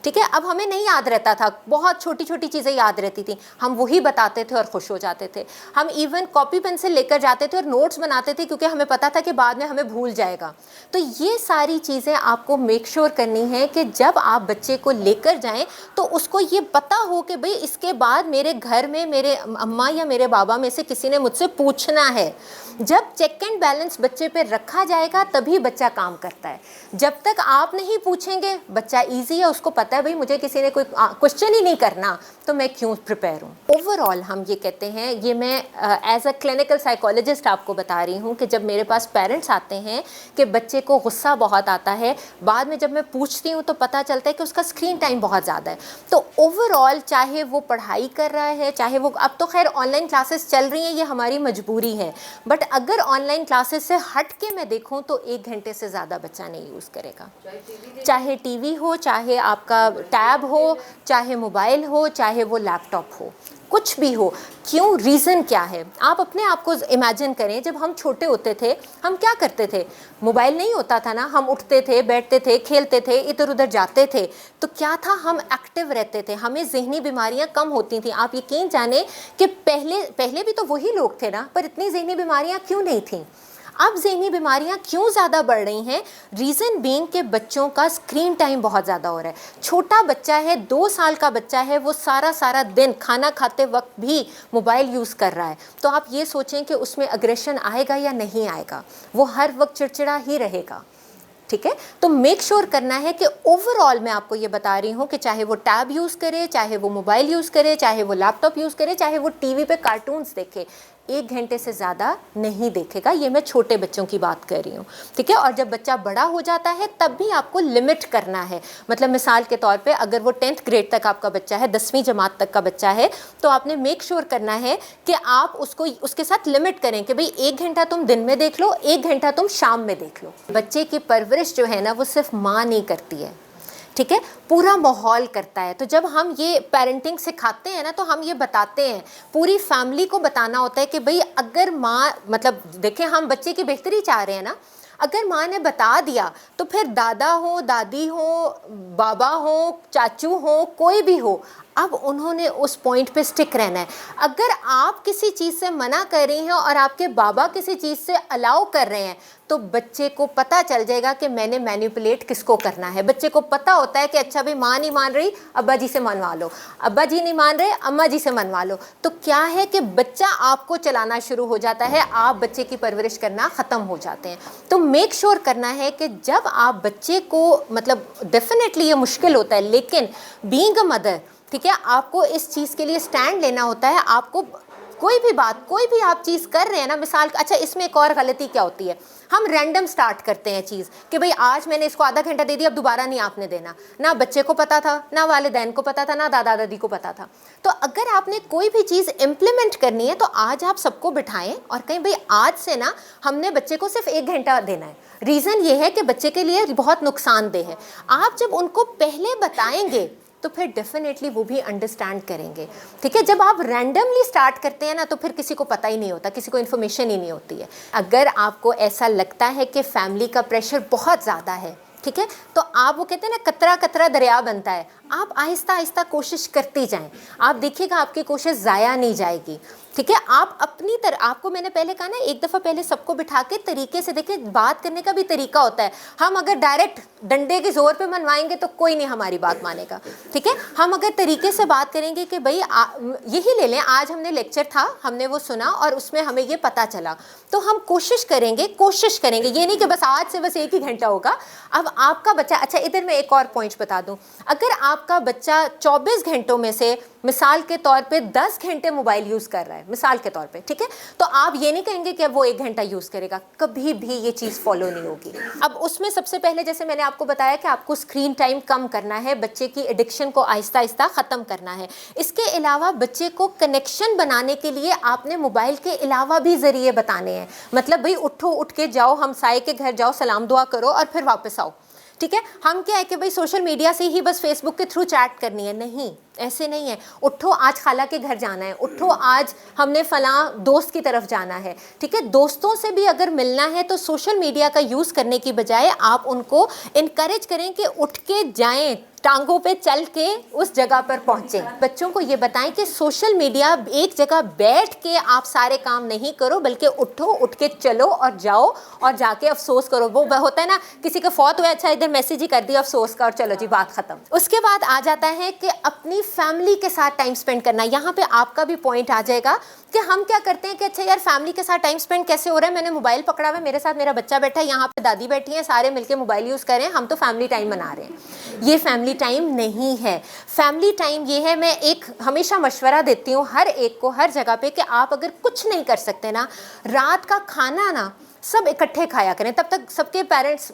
ٹھیک ہے, اب ہمیں نہیں یاد رہتا تھا, بہت چھوٹی چھوٹی چیزیں یاد رہتی تھیں, ہم وہی بتاتے تھے اور خوش ہو جاتے تھے. ہم ایون کاپی پینسل لے کر جاتے تھے اور نوٹس بناتے تھے کیونکہ ہمیں پتا تھا کہ بعد میں ہمیں بھول جائے گا. تو یہ ساری چیزیں آپ کو میک شور کرنی ہے کہ جب آپ بچے کو لے کر جائیں تو اس کو یہ پتہ ہو کہ بھئی اس کے بعد میرے گھر میں میرے اماں یا میرے بابا میں سے کسی نے مجھ سے پوچھنا ہے. جب چیک اینڈ بیلنس بچے پہ رکھا جائے گا تبھی بچہ کام کرتا ہے. جب تک آپ نہیں پوچھیں گے, بچہ ایزی ہے, اس کو پتہ ہے بھئی مجھے کسی نے کوئی کوشچن ہی نہیں کرنا تو میں کیوں پریپیئر ہوں. اوور آل ہم یہ کہتے ہیں, یہ میں ایز اے کلینکل سائیکالوجسٹ آپ کو بتا رہی ہوں کہ جب میرے پاس پیرنٹس آتے ہیں کہ بچے کو غصہ بہت آتا ہے, بعد میں جب میں پوچھتی ہوں تو پتہ چلتا ہے کہ اس کا اسکرین ٹائم بہت زیادہ ہے. تو اوور آل چاہے وہ پڑھائی کر رہا ہے, چاہے وہ, اب تو خیر آن لائن کلاسز چل رہی ہیں, یہ ہماری مجبوری ہے, بٹ اگر آن لائن کلاسز سے ہٹ کے میں دیکھوں تو 1 گھنٹے سے زیادہ بچہ نہیں یوز کرے گا. چاہے ٹی وی ہو, چاہے آپ کا ٹیب ہو, چاہے موبائل ہو, چاہے وہ لیپ ٹاپ ہو, کچھ بھی ہو, کیوں, ریزن کیا ہے. آپ اپنے آپ کو امیجن کریں, جب ہم چھوٹے ہوتے تھے ہم کیا کرتے تھے, موبائل نہیں ہوتا تھا نا, ہم اٹھتے تھے, بیٹھتے تھے, کھیلتے تھے, ادھر ادھر جاتے تھے, تو کیا تھا, ہم ایکٹیو رہتے تھے, ہمیں ذہنی بیماریاں کم ہوتی تھیں. آپ یقین جانیں کہ پہلے بھی تو وہی لوگ تھے نا, پر اتنی ذہنی بیماریاں کیوں نہیں تھیں. اب ذہنی بیماریاں کیوں زیادہ بڑھ رہی ہیں؟ ریزن بینگ کہ بچوں کا اسکرین ٹائم بہت زیادہ ہو رہا ہے. چھوٹا بچہ ہے, 2 سال کا بچہ ہے, وہ سارا دن کھانا کھاتے وقت بھی موبائل یوز کر رہا ہے. تو آپ یہ سوچیں کہ اس میں اگریشن آئے گا یا نہیں آئے گا, وہ ہر وقت چڑچڑا ہی رہے گا. ٹھیک ہے, تو میک شور کرنا ہے کہ اوور آل میں آپ کو یہ بتا رہی ہوں کہ چاہے وہ ٹیب یوز کرے, چاہے وہ موبائل یوز کرے, چاہے وہ لیپ ٹاپ یوز کرے, چاہے وہ ٹی وی پہ کارٹونز دیکھے, 1 گھنٹے سے زیادہ نہیں دیکھے گا. یہ میں چھوٹے بچوں کی بات کر رہی ہوں. ٹھیک ہے, اور جب بچہ بڑا ہو جاتا ہے تب بھی آپ کو لمٹ کرنا ہے. مطلب مثال کے طور پہ اگر وہ 10th گریڈ تک آپ کا بچہ ہے, 10ویں جماعت تک کا بچہ ہے, تو آپ نے میک شور کرنا ہے کہ آپ اس کے ساتھ لمٹ کریں کہ بھئی 1 گھنٹہ تم دن میں دیکھ لو, 1 گھنٹہ تم شام میں دیکھ لو. بچے کی پرورش جو ہے نا وہ صرف ماں نہیں کرتی ہے, ٹھیک ہے, پورا ماحول کرتا ہے. تو جب ہم یہ پیرنٹنگ سکھاتے ہیں نا تو ہم یہ بتاتے ہیں, پوری فیملی کو بتانا ہوتا ہے کہ بھئی اگر ماں, مطلب دیکھیں ہم بچے کی بہتری چاہ رہے ہیں نا, اگر ماں نے بتا دیا تو پھر دادا ہو, دادی ہو, بابا ہو, چاچو ہو, کوئی بھی ہو, اب انہوں نے اس پوائنٹ پہ سٹک رہنا ہے. اگر آپ کسی چیز سے منع کر رہی ہیں اور آپ کے بابا کسی چیز سے الاؤ کر رہے ہیں تو بچے کو پتہ چل جائے گا کہ میں نے مینیپولیٹ کس کو کرنا ہے. بچے کو پتہ ہوتا ہے کہ اچھا بھی ماں نہیں مان رہی, ابا جی سے منوا لو, ابا جی نہیں مان رہے, اماں جی سے منوا لو. تو کیا ہے کہ بچہ آپ کو چلانا شروع ہو جاتا ہے, آپ بچے کی پرورش کرنا ختم ہو جاتے ہیں. تو میک شور کرنا ہے کہ جب آپ بچے کو, مطلب ڈیفینیٹلی یہ مشکل ہوتا ہے, لیکن بینگ اے مدر, ٹھیک ہے, آپ کو اس چیز کے لیے سٹینڈ لینا ہوتا ہے. آپ کو کوئی بھی بات, کوئی بھی آپ چیز کر رہے ہیں نا, مثال, اچھا اس میں ایک اور غلطی کیا ہوتی ہے, ہم رینڈم سٹارٹ کرتے ہیں چیز کہ بھئی آج میں نے اس کو آدھا گھنٹہ دے دیا, اب دوبارہ نہیں آپ نے دینا. نہ بچے کو پتا تھا, نہ والدین کو پتا تھا, نہ دادا دادی کو پتا تھا. تو اگر آپ نے کوئی بھی چیز امپلیمنٹ کرنی ہے تو آج آپ سب کو بٹھائیں اور کہیں بھئی آج سے نا ہم نے بچے کو صرف 1 گھنٹہ دینا ہے. ریزن یہ ہے کہ بچے کے لیے بہت نقصان دہ ہے. آپ جب ان کو پہلے بتائیں گے تو پھر ڈیفینیٹلی وہ بھی انڈرسٹینڈ کریں گے. ٹھیک ہے, جب آپ رینڈملی سٹارٹ کرتے ہیں نا تو پھر کسی کو پتہ ہی نہیں ہوتا, کسی کو انفارمیشن ہی نہیں ہوتی ہے. اگر آپ کو ایسا لگتا ہے کہ فیملی کا پریشر بہت زیادہ ہے, ٹھیک ہے, تو آپ, وہ کہتے ہیں نا قطرہ قطرہ دریا بنتا ہے, آپ آہستہ آہستہ کوشش کرتی جائیں. آپ دیکھیے گا آپ کی کوشش ضائع نہیں جائے گی. ٹھیک ہے, آپ اپنی آپ کو میں نے پہلے کہا نا, ایک دفعہ پہلے سب کو بٹھا کے طریقے سے دیکھیں. بات کرنے کا بھی طریقہ ہوتا ہے. ہم اگر ڈائریکٹ ڈنڈے کے زور پہ منوائیں گے تو کوئی نہیں ہماری بات مانے گا. ٹھیک ہے, ہم اگر طریقے سے بات کریں گے کہ بھئی یہی لے لیں, آج ہم نے لیکچر تھا, ہم نے وہ سنا اور اس میں ہمیں یہ پتہ چلا, تو ہم کوشش کریں گے, یہ نہیں کہ بس آج سے بس 1 ہی گھنٹہ ہوگا. اب آپ کا بچہ, اچھا ادھر میں ایک اور پوائنٹ بتا دوں, اگر آپ کا بچہ 24 گھنٹوں میں سے مثال کے طور پہ 10 گھنٹے موبائل یوز کر رہا ہے, مثال کے طور پہ, ٹھیک ہے, تو آپ یہ نہیں کہیں گے کہ وہ 1 گھنٹہ یوز کرے گا, کبھی بھی یہ چیز فالو نہیں ہوگی. اب اس میں سب سے پہلے, جیسے میں نے آپ کو بتایا کہ آپ کو اسکرین ٹائم کم کرنا ہے, بچے کی ایڈکشن کو آہستہ آہستہ ختم کرنا ہے. اس کے علاوہ بچے کو کنیکشن بنانے کے لیے آپ نے موبائل کے علاوہ بھی ذریعے بتانے ہیں. مطلب بھئی اٹھو, اٹھ کے جاؤ, ہمسائے کے گھر جاؤ, سلام دعا کرو اور پھر واپس آؤ. ٹھیک ہے, ہم کیا ہے کہ بھئی سوشل میڈیا سے ہی بس فیس بک کے تھرو چیٹ کرنی ہے, نہیں, ایسے نہیں ہے. اٹھو, آج خالہ کے گھر جانا ہے, اٹھو آج ہم نے فلاں دوست کی طرف جانا ہے. ٹھیک ہے, دوستوں سے بھی اگر ملنا ہے تو سوشل میڈیا کا یوز کرنے کی بجائے آپ ان کو انکریج کریں کہ اٹھ کے جائیں, ٹانگوں پہ چل کے اس جگہ پر پہنچیں. بچوں کو یہ بتائیں کہ سوشل میڈیا ایک جگہ بیٹھ کے آپ سارے کام نہیں کرو, بلکہ اٹھو, اٹھ کے چلو اور جاؤ اور جا کے افسوس کرو. وہ ہوتا ہے نا, کسی کا فوت ہوا, اچھا ادھر میسج ہی کر دیا افسوس کا اور چلو جی بات ختم. اس کے بعد آ جاتا ہے کہ اپنی فیملی کے ساتھ ٹائم سپینڈ کرنا. یہاں پہ آپ کا بھی پوائنٹ آ جائے گا کہ ہم کیا کرتے ہیں کہ اچھا یار فیملی کے ساتھ ٹائم سپینڈ کیسے ہو رہا ہے, میں نے موبائل پکڑا ہوا ہے, میرے ساتھ میرا بچہ بیٹھا ہے, یہاں پہ دادی بیٹھی ہیں, سارے مل کے موبائل یوز کر رہے ہیں, ہم تو فیملی ٹائم منا رہے ہیں. یہ فیملی ٹائم نہیں ہے. فیملی ٹائم یہ ہے, میں ایک ہمیشہ مشورہ دیتی ہوں ہر ایک کو ہر جگہ پہ, کہ آپ اگر کچھ نہیں کر سکتے نا, رات کا کھانا نا سب اکٹھے کھایا کریں. تب تک سب کے پیرنٹس,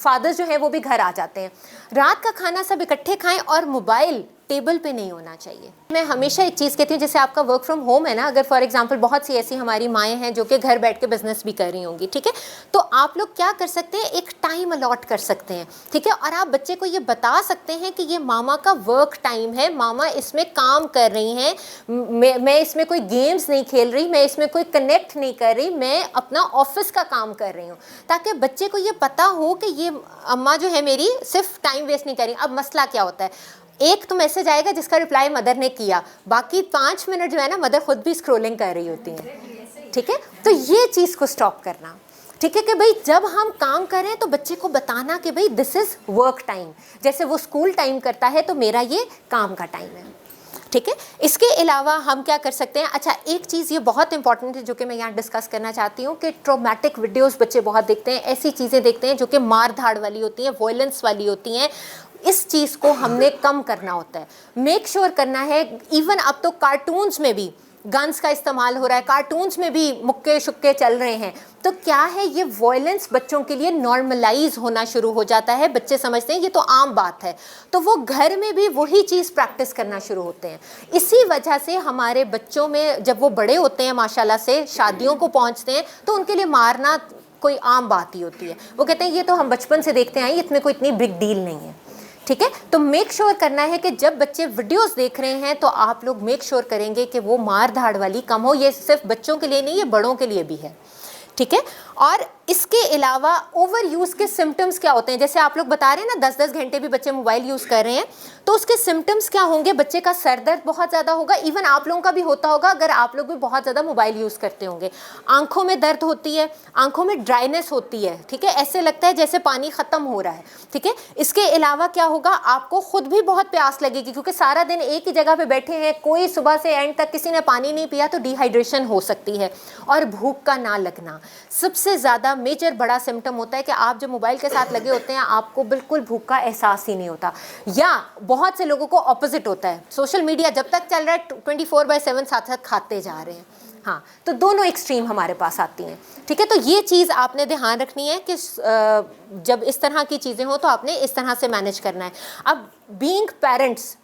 فادر جو ہیں وہ بھی گھر آ جاتے ہیں. رات کا کھانا سب اکٹھے کھائیں اور موبائل ٹیبل پہ نہیں ہونا چاہیے. میں ہمیشہ ایک چیز کہتی ہوں، جیسے آپ کا ورک فرام ہوم ہے نا، اگر فار ایگزامپل بہت سی ایسی ہماری مائیں ہیں جو کہ گھر بیٹھ کے بزنس بھی کر رہی ہوں گی، ٹھیک ہے، تو آپ لوگ کیا کر سکتے ہیں، ایک ٹائم الاٹ کر سکتے ہیں، ٹھیک ہے، اور آپ بچے کو یہ بتا سکتے ہیں کہ یہ ماما کا ورک ٹائم ہے، ماما اس میں کام کر رہی ہیں، میں اس میں کوئی گیمز نہیں کھیل رہی، میں اس میں کوئی کنیکٹ نہیں کر رہی، میں اپنا آفس کا کام کر رہی ہوں، تاکہ بچے کو یہ پتا ہو کہ یہ اماں جو ہے میری صرف ٹائم ویسٹ نہیں کر رہی. اب مسئلہ کیا ہوتا ہے، ایک تو میسج آئے گا جس کا رپلائی مدر نے کیا، باقی 5 منٹ جو ہے نا مدر خود بھی اسکرولنگ کر رہی ہوتی ہیں، ٹھیک ہے. تو یہ چیز کو اسٹاپ کرنا، ٹھیک ہے، کہ بھائی جب ہم کام کریں تو بچے کو بتانا کہ بھائی دس از ورک ٹائم، جیسے وہ اسکول ٹائم کرتا ہے تو میرا یہ کام کا ٹائم ہے، ٹھیک ہے. اس کے علاوہ ہم کیا کر سکتے ہیں، اچھا ایک چیز یہ بہت امپورٹنٹ ہے جو کہ میں یہاں ڈسکس کرنا چاہتی ہوں، کہ ٹرومیٹک ویڈیوز بچے بہت دیکھتے ہیں، ایسی چیزیں دیکھتے ہیں جو کہ مار دھاڑ والی ہوتی ہیں، وائلنس والی ہوتی ہیں. اس چیز کو ہم نے کم کرنا ہوتا ہے، میک شیور کرنا ہے. ایون اب تو کارٹونز میں بھی گنز کا استعمال ہو رہا ہے، کارٹونز میں بھی مکے شکے چل رہے ہیں، تو کیا ہے یہ وائلنس بچوں کے لیے نارملائز ہونا شروع ہو جاتا ہے، بچے سمجھتے ہیں یہ تو عام بات ہے، تو وہ گھر میں بھی وہی چیز پریکٹس کرنا شروع ہوتے ہیں. اسی وجہ سے ہمارے بچوں میں جب وہ بڑے ہوتے ہیں ماشاءاللہ سے شادیوں کو پہنچتے ہیں تو ان کے لیے مارنا کوئی عام بات ہی ہوتی ہے. وہ کہتے ہیں یہ تو ہم بچپن سے دیکھتے ہیں، اس میں کوئی اتنی بگ ڈیل نہیں ہے، ٹھیک ہے. تو میک شیور کرنا ہے کہ جب بچے ویڈیوز دیکھ رہے ہیں تو آپ لوگ میک شیور کریں گے کہ وہ مار دھاڑ والی کم ہو. یہ صرف بچوں کے لیے نہیں، یہ بڑوں کے لیے بھی ہے، ٹھیک ہے. اور اس کے علاوہ اوور یوز کے سمٹمز کیا ہوتے ہیں، جیسے آپ لوگ بتا رہے ہیں نا 10 گھنٹے بھی بچے موبائل یوز کر رہے ہیں، تو اس کے سمٹمز کیا ہوں گے، بچے کا سر درد بہت زیادہ ہوگا، ایون آپ لوگوں کا بھی ہوتا ہوگا اگر آپ لوگ بھی بہت زیادہ موبائل یوز کرتے ہوں گے. آنکھوں میں درد ہوتی ہے، آنکھوں میں ڈرائینس ہوتی ہے، ٹھیک ہے، ایسے لگتا ہے جیسے پانی ختم ہو رہا ہے، ٹھیک ہے. اس کے علاوہ کیا ہوگا، آپ کو خود بھی بہت پیاس لگے گی کیونکہ سارا دن ایک ہی جگہ پہ بیٹھے ہیں، کوئی صبح سے اینڈ تک کسی نے پانی نہیں پیا تو ڈی ہائیڈریشن ہو سکتی ہے. اور بھوک کا نہ لگنا سب سے زیادہ میجر بڑا سمٹم ہوتا ہے کہ آپ جب موبائل کے ساتھ لگے ہوتے ہیں آپ کو بالکل بھوک کا احساس ہی نہیں ہوتا. یا بہت سے لوگوں کو اپوزٹ ہوتا ہے، سوشل میڈیا جب تک چل رہا ہے 24/7 ساتھ ساتھ کھاتے جا رہے ہیں. ہاں، تو دونوں ایکسٹریم ہمارے پاس آتی ہیں، ٹھیک ہے. تو یہ چیز آپ نے دھیان رکھنی ہے کہ جب اس طرح کی چیزیں ہوں تو آپ نے اس طرح سے مینیج کرنا ہے. اب بینگ پیرنٹس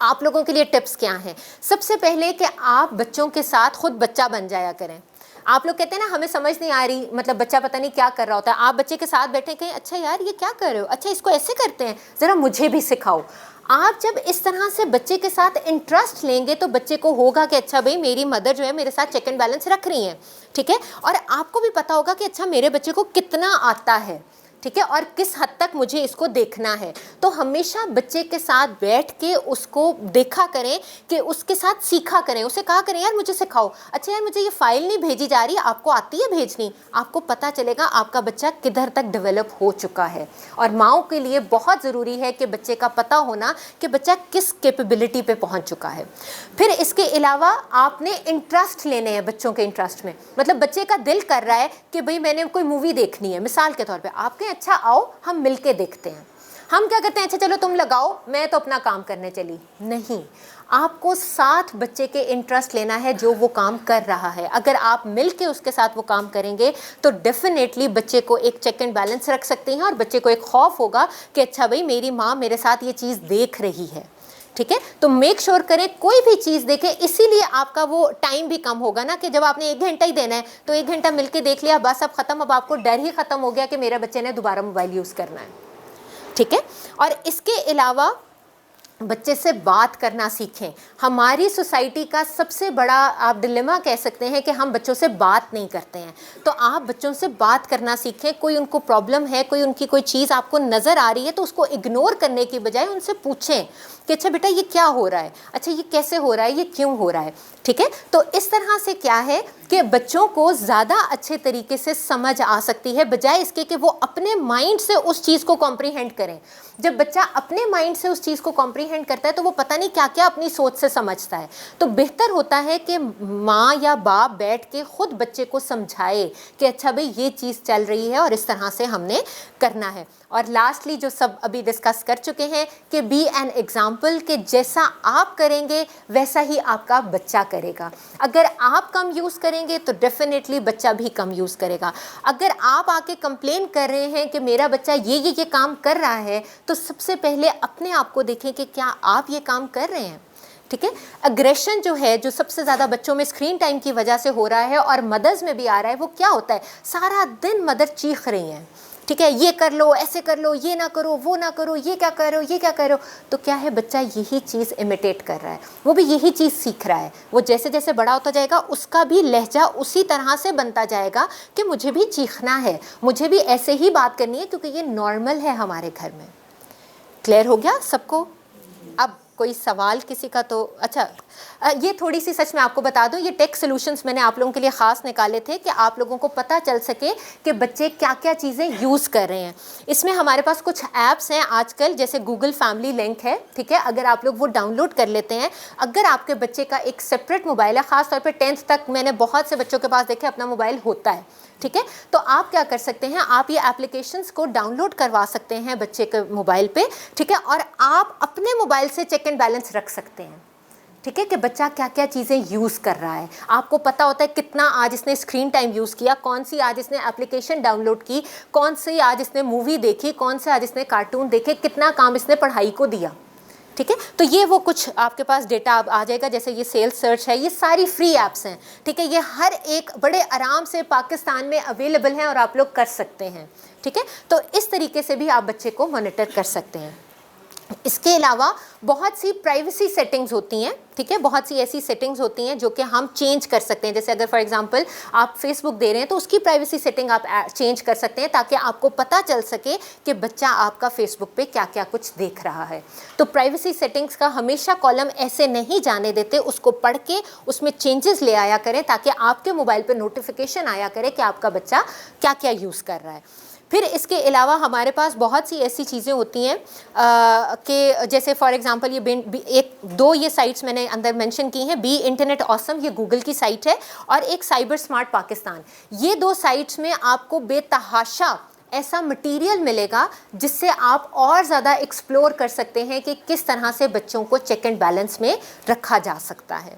آپ لوگوں کے لیے ٹپس کیا ہیں، سب سے پہلے کہ آپ بچوں کے ساتھ خود بچہ بن جایا کریں. آپ لوگ کہتے ہیں نا ہمیں سمجھ نہیں آ رہی، مطلب بچہ پتہ نہیں کیا کر رہا ہوتا ہے، آپ بچے کے ساتھ بیٹھے کہیں اچھا یار یہ کیا کر رہے ہو، اچھا اس کو ایسے کرتے ہیں، ذرا مجھے بھی سکھاؤ. آپ جب اس طرح سے بچے کے ساتھ انٹرسٹ لیں گے تو بچے کو ہوگا کہ اچھا بھائی میری مدر جو ہے میرے ساتھ چیک اینڈ بیلنس رکھ رہی ہیں، ٹھیک ہے. اور آپ کو بھی پتا ہوگا کہ اچھا میرے بچے کو کتنا آتا ہے، ٹھیک ہے، اور کس حد تک مجھے اس کو دیکھنا ہے. تو ہمیشہ بچے کے ساتھ بیٹھ کے اس کو دیکھا کریں، کہ اس کے ساتھ سیکھا کریں، اسے کہا کریں یار مجھے سکھاؤ، اچھا یار مجھے یہ فائل نہیں بھیجی جا رہی، آپ کو آتی ہے بھیجنی، آپ کو پتہ چلے گا آپ کا بچہ کدھر تک ڈیولپ ہو چکا ہے. اور ماؤں کے لیے بہت ضروری ہے کہ بچے کا پتہ ہونا کہ بچہ کس کیپیبلٹی پہ پہنچ چکا ہے. پھر اس کے علاوہ آپ نے انٹرسٹ لینے ہیں بچوں کے انٹرسٹ میں، مطلب بچے کا دل کر رہا ہے کہ بھئی میں نے کوئی مووی دیکھنی ہے، مثال کے طور پہ آپ کہیں اچھا آؤ ہم مل کے دیکھتے ہیں. ہم کیا کہتے ہیں اچھا چلو تم لگاؤ میں تو اپنا کام کرنے چلی، نہیں، آپ کو ساتھ بچے کے انٹرسٹ لینا ہے جو وہ کام کر رہا ہے. اگر آپ مل کے اس کے ساتھ وہ کام کریں گے تو ڈیفینیٹلی بچے کو ایک چیک اینڈ بیلنس رکھ سکتے ہیں، اور بچے کو ایک خوف ہوگا کہ اچھا بھئی میری ماں میرے ساتھ یہ چیز دیکھ رہی ہے، ٹھیک ہے. تو میک شیور کریں کوئی بھی چیز دیکھیں، اسی لیے آپ کا وہ ٹائم بھی کم ہوگا نا، کہ جب آپ نے 1 گھنٹہ ہی دینا ہے تو 1 گھنٹہ مل کے دیکھ لیا بس اب ختم. اب آپ کو ڈر ہی ختم ہو گیا کہ میرے بچے نے دوبارہ موبائل یوز کرنا ہے، ٹھیک ہے. اور اس کے علاوہ بچے سے بات کرنا سیکھیں. ہماری سوسائٹی کا سب سے بڑا آپ ڈلیما کہہ سکتے ہیں کہ ہم بچوں سے بات نہیں کرتے ہیں، تو آپ بچوں سے بات کرنا سیکھیں. کوئی ان کو پرابلم ہے، کوئی ان کی کوئی چیز آپ کو نظر آ رہی ہے تو اس کو اگنور کرنے کی بجائے ان سے پوچھیں کہ اچھا بیٹا یہ کیا ہو رہا ہے، اچھا یہ کیسے ہو رہا ہے، یہ کیوں ہو رہا ہے، ٹھیک ہے. تو اس طرح سے کیا ہے کہ بچوں کو زیادہ اچھے طریقے سے سمجھ آ سکتی ہے، بجائے اس کے کہ وہ اپنے مائنڈ سے اس چیز کو کمپریہینڈ کریں. جب بچہ اپنے مائنڈ سے اس چیز کو کمپریہینڈ کرتا ہے تو وہ پتہ نہیں کیا کیا اپنی سوچ سے سمجھتا ہے. تو بہتر ہوتا ہے کہ ماں یا باپ بیٹھ کے خود بچے کو سمجھائے کہ اچھا بھئی یہ چیز چل رہی ہے اور اس طرح سے ہم نے کرنا ہے. اور لاسٹلی جو سب ابھی ڈسکس کر چکے ہیں کہ بی این ایگزامپل، کہ جیسا آپ کریں گے ویسا ہی آپ کا بچہ کرے گا. اگر آپ کم یوز کریں گے تو ڈیفینیٹلی بچہ بھی کم یوز کرے گا. اگر آپ آ کے کمپلین کر رہے ہیں کہ میرا بچہ یہ کام کر رہا ہے، تو سب سے پہلے اپنے آپ کو دیکھیں کہ کیا آپ یہ کام کر رہے ہیں. ٹھیک ہے. اگریشن جو ہے، جو سب سے زیادہ بچوں میں اسکرین ٹائم کی وجہ سے ہو رہا ہے اور مدرز میں بھی آ رہا ہے، وہ کیا ہوتا ہے؟ سارا دن مدر چیخ رہی ہیں، ٹھیک ہے، یہ کر لو، ایسے کر لو، یہ نہ کرو، وہ نہ کرو، یہ کیا کرو، یہ کیا کرو. تو کیا ہے، بچہ یہی چیز امیٹیٹ کر رہا ہے، وہ بھی یہی چیز سیکھ رہا ہے. وہ جیسے جیسے بڑا ہوتا جائے گا اس کا بھی لہجہ اسی طرح سے بنتا جائے گا کہ مجھے بھی چیخنا ہے، مجھے بھی ایسے ہی بات کرنی ہے، کیونکہ یہ نارمل ہے ہمارے گھر میں. کلیئر ہو گیا سب کو؟ اب کوئی سوال کسی کا تو اچھا، یہ تھوڑی سی سچ میں آپ کو بتا دوں، یہ ٹیک سلوشنز میں نے آپ لوگوں کے لیے خاص نکالے تھے کہ آپ لوگوں کو پتہ چل سکے کہ بچے کیا کیا چیزیں یوز کر رہے ہیں. اس میں ہمارے پاس کچھ ایپس ہیں آج کل، جیسے گوگل فیملی لنک ہے، ٹھیک ہے، اگر آپ لوگ وہ ڈاؤن لوڈ کر لیتے ہیں، اگر آپ کے بچے کا ایک سپریٹ موبائل ہے، خاص طور پہ 10th تک میں نے بہت سے بچوں کے پاس دیکھے اپنا موبائل ہوتا ہے، ٹھیک ہے، تو آپ کیا کر سکتے ہیں، آپ یہ اپلیکیشنز کو ڈاؤن لوڈ کروا سکتے ہیں بچے کے موبائل پہ، ٹھیک ہے، اور آپ اپنے موبائل سے چیک اینڈ بیلنس رکھ سکتے ہیں. ٹھیک ہے، کہ بچہ کیا کیا چیزیں یوز کر رہا ہے. آپ کو پتہ ہوتا ہے کتنا آج اس نے اسکرین ٹائم یوز کیا، کون سی آج اس نے اپلیکیشن ڈاؤن لوڈ کی، کون سی آج اس نے مووی دیکھی، کون سے آج اس نے کارٹون دیکھے، کتنا کام اس نے پڑھائی کو دیا. ٹھیک ہے، تو یہ وہ کچھ آپ کے پاس ڈیٹا آ جائے گا. جیسے یہ سیلز سرچ ہے، یہ ساری فری ایپس ہیں، ٹھیک ہے، یہ ہر ایک بڑے آرام سے پاکستان میں اویلیبل ہیں اور آپ لوگ کر سکتے ہیں. ٹھیک ہے، تو اس طریقے سے بھی آپ بچے کو مانیٹر کر سکتے ہیں. اس کے علاوہ بہت سی پرائیویسی سیٹنگز ہوتی ہیں، ٹھیک ہے، بہت سی ایسی سیٹنگز ہوتی ہیں جو کہ ہم چینج کر سکتے ہیں. جیسے اگر فار ایگزامپل آپ فیس بک دے رہے ہیں تو اس کی پرائیویسی سیٹنگ آپ چینج کر سکتے ہیں تاکہ آپ کو پتہ چل سکے کہ بچہ آپ کا فیس بک پہ کیا کیا کچھ دیکھ رہا ہے. تو پرائیویسی سیٹنگز کا ہمیشہ کالم ایسے نہیں جانے دیتے، اس کو پڑھ کے اس میں چینجز لے آیا کریں تاکہ آپ کے موبائل پہ نوٹیفیکیشن آیا کرے کہ آپ کا بچہ کیا کیا یوز کر رہا ہے. پھر اس کے علاوہ ہمارے پاس بہت سی ایسی چیزیں ہوتی ہیں کہ جیسے فار ایگزامپل ایک دو یہ سائٹس میں نے اندر مینشن کی ہیں، بی انٹرنیٹ آسم، یہ گوگل کی سائٹ ہے، اور ایک سائبر اسمارٹ پاکستان. یہ دو سائٹس میں آپ کو بے تحاشا ایسا مٹیریل ملے گا جس سے آپ اور زیادہ ایکسپلور کر سکتے ہیں کہ کس طرح سے بچوں کو چیک اینڈ بیلنس میں رکھا جا سکتا ہے.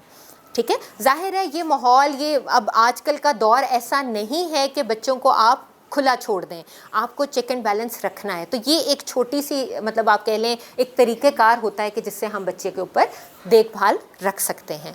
ٹھیک ہے، ظاہر ہے یہ ماحول، یہ اب آج کل کا دور ایسا نہیں ہے کہ بچوں کو آپ کھلا چھوڑ دیں، آپ کو چیک اینڈ بیلنس رکھنا ہے. تو یہ ایک چھوٹی سی مطلب آپ کہہ لیں ایک طریقہ کار ہوتا ہے کہ جس سے ہم بچے کے اوپر دیکھ بھال رکھ سکتے ہیں.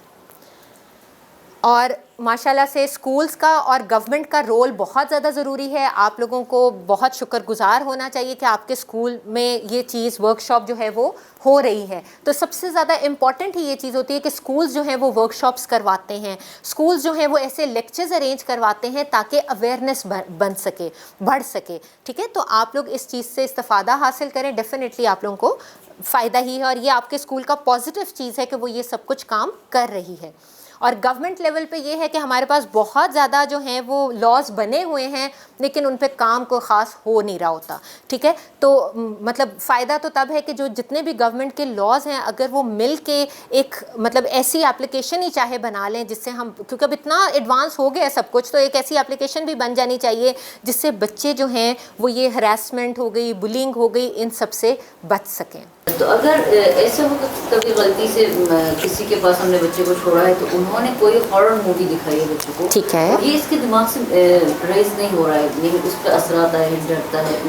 اور ماشاءاللہ سے اسکولس کا اور گورنمنٹ کا رول بہت زیادہ ضروری ہے. آپ لوگوں کو بہت شکر گزار ہونا چاہیے کہ آپ کے اسکول میں یہ چیز ورک شاپ جو ہے وہ ہو رہی ہے. تو سب سے زیادہ امپورٹنٹ ہی یہ چیز ہوتی ہے کہ اسکولز جو ہیں وہ ورک شاپس کرواتے ہیں، اسکولز جو ہیں وہ ایسے لیکچرز ارینج کرواتے ہیں تاکہ اویئرنیس بن سکے، بڑھ سکے. ٹھیک ہے، تو آپ لوگ اس چیز سے استفادہ حاصل کریں، ڈیفینیٹلی آپ لوگوں کو فائدہ ہی ہے. اور یہ آپ کے اسکول کا پازیٹیو چیز ہے کہ وہ یہ سب کچھ کام کر رہی ہے. اور گورنمنٹ لیول پہ یہ ہے کہ ہمارے پاس بہت زیادہ جو ہیں وہ لاز بنے ہوئے ہیں لیکن ان پہ کام کوئی خاص ہو نہیں رہا ہوتا. ٹھیک ہے، تو مطلب فائدہ تو تب ہے کہ جو جتنے بھی گورنمنٹ کے لاز ہیں اگر وہ مل کے ایک مطلب ایسی اپلیکیشن ہی چاہے بنا لیں جس سے ہم، کیونکہ اب اتنا ایڈوانس ہو گیا سب کچھ، تو ایک ایسی اپلیکیشن بھی بن جانی چاہیے جس سے بچے جو ہیں وہ یہ ہراسمنٹ ہو گئی، بلینگ ہو گئی، ان سب سے بچ سکیں. تو اگر ایسا ہو کبھی غلطی سے کسی کے پاس ہم نے بچے کو چھوڑا ہے تو انہوں نے کوئی ہارر مووی دکھائی ہے بچے کو، ٹھیک ہے، یہ اس کے دماغ سے ریز نہیں ہو رہا ہے، لیکن اس پہ اثرات آئے ہیں، ڈرتا ہے،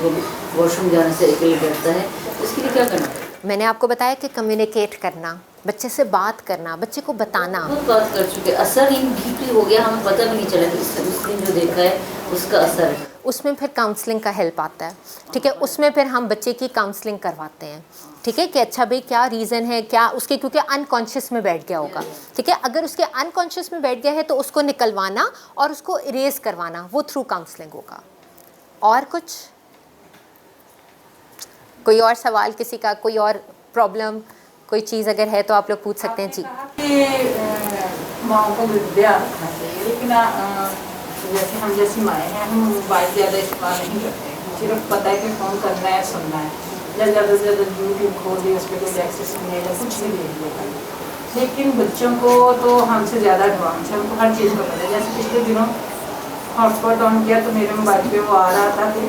واش روم جانے سے اکیلے ڈرتا ہے، اس کے لیے کیا کرنا ہے؟ میں نے آپ کو بتایا کہ کمیونیکیٹ کرنا، بچے سے بات کرنا، بچے کو بتانا. بہت بات کر چکے، اثر ہی ڈیپلی ہو گیا، ہمیں پتہ بھی نہیں چلا کہ اس نے جو دیکھا ہے اس کا اثر ہے. اس میں پھر کاؤنسلنگ کا ہیلپ آتا ہے. ٹھیک ہے، اس میں پھر ہم بچے کی کاؤنسلنگ کرواتے ہیں. ٹھیک ہے، کہ اچھا بھائی کیا ریزن ہے، کیا اس کے، کیونکہ انکانشیس میں بیٹھ گیا ہوگا. ٹھیک ہے، اگر اس کے انکانشیس میں بیٹھ گیا ہے تو اس کو نکلوانا اور اس کو اریز کروانا، وہ تھرو کاؤنسلنگ ہوگا. اور کچھ کوئی اور سوال کسی کا، کوئی اور پرابلم، کوئی چیز اگر ہے تو آپ لوگ پوچھ سکتے ہیں. جی، ماؤں کو ودیا رکھنا چاہیے، لیکن جیسے ہم جیسی مائیں ہیں ہم موبائل زیادہ استعمال نہیں کرتے ہیں، صرف پتہ ہے کہ فون کرنا ہے، سننا ہے، یا زیادہ سے زیادہ یوٹیوب کھول دیا، اس پہ کوئی ایکسیس نہیں ہے یا کچھ بھی دیکھ لیا. لیکن بچوں کو تو ہم سے زیادہ ایڈوانس ہے، ان کو ہر چیز کا پتہ ہے. جیسے پچھلے دنوں ہاٹ اسپاٹ آن کیا تو میرے موبائل پہ وہ آ رہا تھا کہ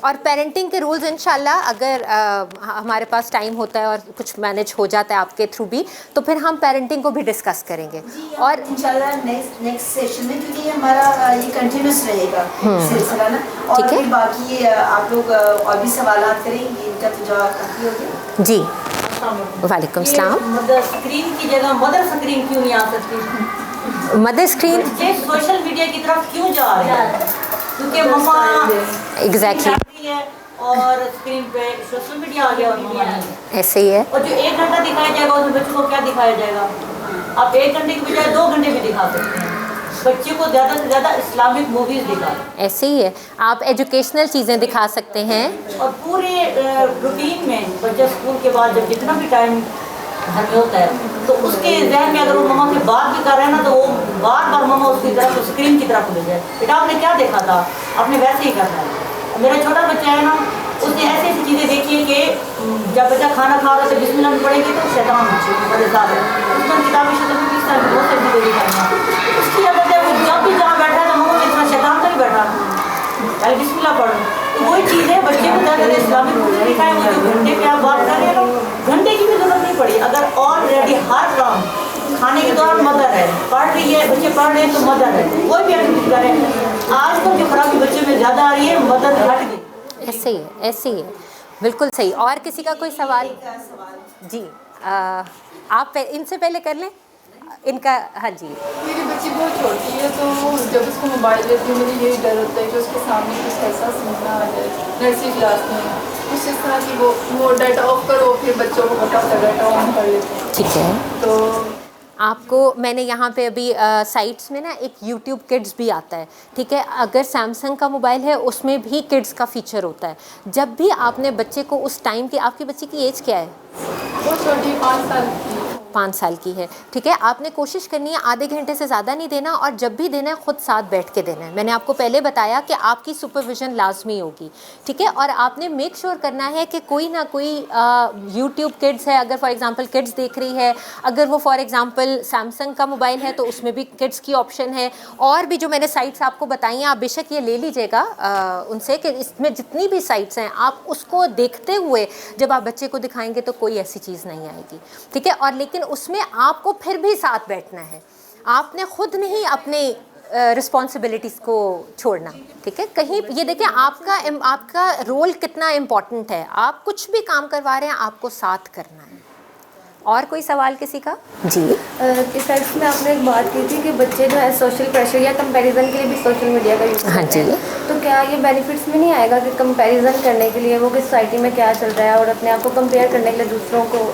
اور پیرنٹنگ کے رولز انشاءاللہ اگر ہمارے پاس ٹائم ہوتا ہے اور کچھ مینیج ہو جاتا ہے آپ کے تھرو بھی تو پھر ہم پیرنٹنگ کو بھی ڈسکس کریں گے. اور انشاءاللہ نیکسٹ سیشن میں, کیونکہ یہ ہمارا یہ کنٹینیوس رہے گا سلسلہ نا, اور ٹھیک ہے. پھر باقی آپ لوگ اور بھی سوالات کریں گے, ان کا تو جواب کافی ہو گیا. جی وعلیکم السلام. مدر اسکرین کی جگہ مدر اسکرین کیوں نہیں آ سکتی؟ مدر اسکرین یہ سوشل میڈیا کی طرف کیوں جا رہے ہیں؟ کیونکہ مما ایگزیکٹلی ہے اور اسکرین پہ سوشل میڈیا آ گیا اور مما نہیں. ایسے ہی ہے. اور جو 1 گھنٹہ دکھایا جائے گا اس میں بچوں کو کیا دکھایا جائے گا؟ آپ 1 گھنٹے کی بجائے 2 گھنٹے بھی دکھا سکتے ہیں. بچے کو زیادہ سے زیادہ اسلامک موویز دکھائیں. ایسے ہی ہے, آپ ایجوکیشنل چیزیں دکھا سکتے ہیں. اور پورے روٹین میں بچہ اسکول کے بعد جب جتنا بھی ٹائم گھر میں ہوتا ہے تو اس کے ذہن میں اگر وہ مما سے بات بھی کر رہے ہیں نا تو وہ بار بار مما اس کی طرف اسکرین کی طرف لے جائے. بیٹا آپ نے کیا دیکھا تھا, آپ نے ویسے ہی کرنا ہے. میرا چھوٹا بچہ ہے نا, اس نے ایسی ایسی چیزیں دیکھی ہیں کہ جب بچہ کھانا کھا رہا تو بسم اللہ میں پڑھیں گے تو شیطان مزیدار ہے. اس میں کتابی شکل میں کس طرح کی بہت ساری چیزیں دکھائی ہیں. اس کی عادت ہے وہ جب بھی جہاں بیٹھا ہے تو مما اتنا شیطان تو نہیں بیٹھا, پہلے بسم اللہ پڑھو. تو وہی چیز ہے بچے کو زیادہ اسلامک مووی دکھائیں. وہ جو گھنٹے پہ آپ بات کر رہے ہیں نا, گھنٹے کی بھی ضرورت نہیں پڑی. اگر آلریڈی ہر کام کھانے کے دوران مدر ہے, پڑھ رہی ہے, بچے پڑھ رہے ہیں تو مدر ہے, کوئی بھی ایکٹیویٹی کریں. آج کل جو خرابی بچے میں زیادہ آ رہی ہے مدر ہٹ گئی. ایسے ہی ہے, ایسے ہی ہے, بالکل صحیح. اور کسی کا کوئی سوال؟ جی آپ ان سے پہلے کر لیں ان کا. ہاں جی. میری بچی بہت چھوٹی ہے تو جب اس کو موبائل دیتی ہوں مجھے یہی ڈر ہوتا ہے کہ اس کے سامنے کچھ ایسا سننا آ جائے. نرسری کلاس میں کچھ اس طرح کی وہ ڈیٹا آف کرو, پھر بچوں کو پتا ڈیٹا آن کر لیتے ہیں. ٹھیک ہے. تو آپ کو میں نے یہاں پہ ابھی سائٹس میں نا ایک یوٹیوب کڈس بھی آتا ہے, ٹھیک ہے. اگر سیمسنگ کا موبائل ہے اس میں بھی کڈس کا فیچر ہوتا ہے. جب بھی آپ نے بچے کو اس ٹائم کی, آپ کی بچی کی ایج کیا ہے؟ بہت چھوٹی, 5 سال کی. 5 سال کی ہے, ٹھیک ہے. آپ نے کوشش کرنی ہے آدھے گھنٹے سے زیادہ نہیں دینا, اور جب بھی دینا ہے خود ساتھ بیٹھ کے دینا ہے. میں نے آپ کو پہلے بتایا کہ آپ کی سپرویژن لازمی ہوگی, ٹھیک ہے. اور آپ نے میک شیور کرنا ہے کہ کوئی نہ کوئی یوٹیوب کڈس ہے, اگر فار ایگزامپل کڈس دیکھ رہی ہے, اگر وہ فار ایگزامپل سیمسنگ کا موبائل ہے تو اس میں بھی کڈس کی آپشن ہے. اور بھی جو میں نے سائٹس آپ کو بتائی ہیں آپ بے شک یہ لے لیجیے گا ان سے, کہ اس میں جتنی بھی سائٹس ہیں آپ اس کو دیکھتے ہوئے جب آپ بچے کو دکھائیں گے تو کوئی ایسی چیز نہیں آئے گی, ٹھیک ہے. اور لیکن اس میں آپ کو پھر بھی ساتھ بیٹھنا ہے, آپ نے خود نہیں اپنے رسپانسبلٹیز کو چھوڑنا, ٹھیک ہے. کہیں یہ دیکھیں آپ کا رول کتنا امپورٹنٹ ہے. آپ کچھ بھی کام کروا رہے ہیں آپ کو ساتھ کرنا ہے. اور کوئی سوال کسی کا؟ جی. سیکس میں آپ نے ایک بات کی تھی کہ بچے جو ہے سوشل پریشر یا کمپیریزن کے لیے بھی سوشل میڈیا کا یوز ہاں کرتے جی. ہیں, تو کیا یہ بینیفٹس میں نہیں آئے گا کہ کمپیریزن کرنے کے لیے وہ کہ سوسائٹی میں کیا چل رہا ہے اور اپنے آپ کو کمپیئر کرنے کے لیے دوسروں کو؟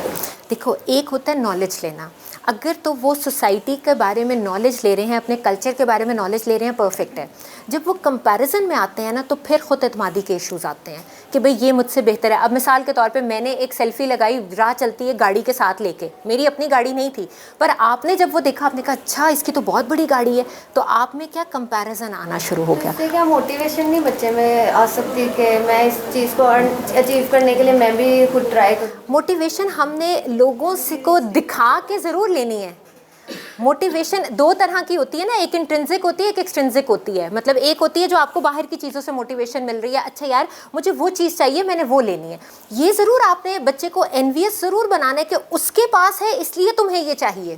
دیکھو, ایک ہوتا ہے نالج لینا. اگر تو وہ سوسائٹی کے بارے میں نالج لے رہے ہیں, اپنے کلچر کے بارے میں نالج لے رہے ہیں, پرفیکٹ ہے. جب وہ کمپیریزن میں آتے ہیں نا تو پھر خود اعتمادی کے ایشوز آتے ہیں کہ بھئی یہ مجھ سے بہتر ہے. اب مثال کے طور پہ میں نے ایک سیلفی لگائی, راہ چلتی ہے گاڑی کے ساتھ لے کے, میری اپنی گاڑی نہیں تھی, پر آپ نے جب وہ دیکھا آپ نے کہا اچھا اس کی تو بہت بڑی گاڑی ہے, تو آپ میں کیا کمپیریزن آنا شروع ہو گیا. اس سے کیا موٹیویشن نہیں بچے میں آ سکتی کہ میں اس چیز کو اچیو کرنے کے لیے میں بھی خود ٹرائی کروں؟ موٹیویشن ہم نے لوگوں سے کو دکھا کے ضرور لینی ہے. موٹیویشن 2 طرح کی ہوتی ہے نا, ایک انٹرنسک ہوتی ہے, ایک ایکسٹرنسک ہوتی ہے. مطلب ایک ہوتی ہے جو آپ کو باہر کی چیزوں سے موٹیویشن مل رہی ہے, اچھا یار مجھے وہ چیز چاہیے, میں نے وہ لینی ہے. یہ ضرور آپ نے بچے کو انویس ضرور بنانا ہے کہ اس کے پاس ہے اس لیے تمہیں یہ چاہیے.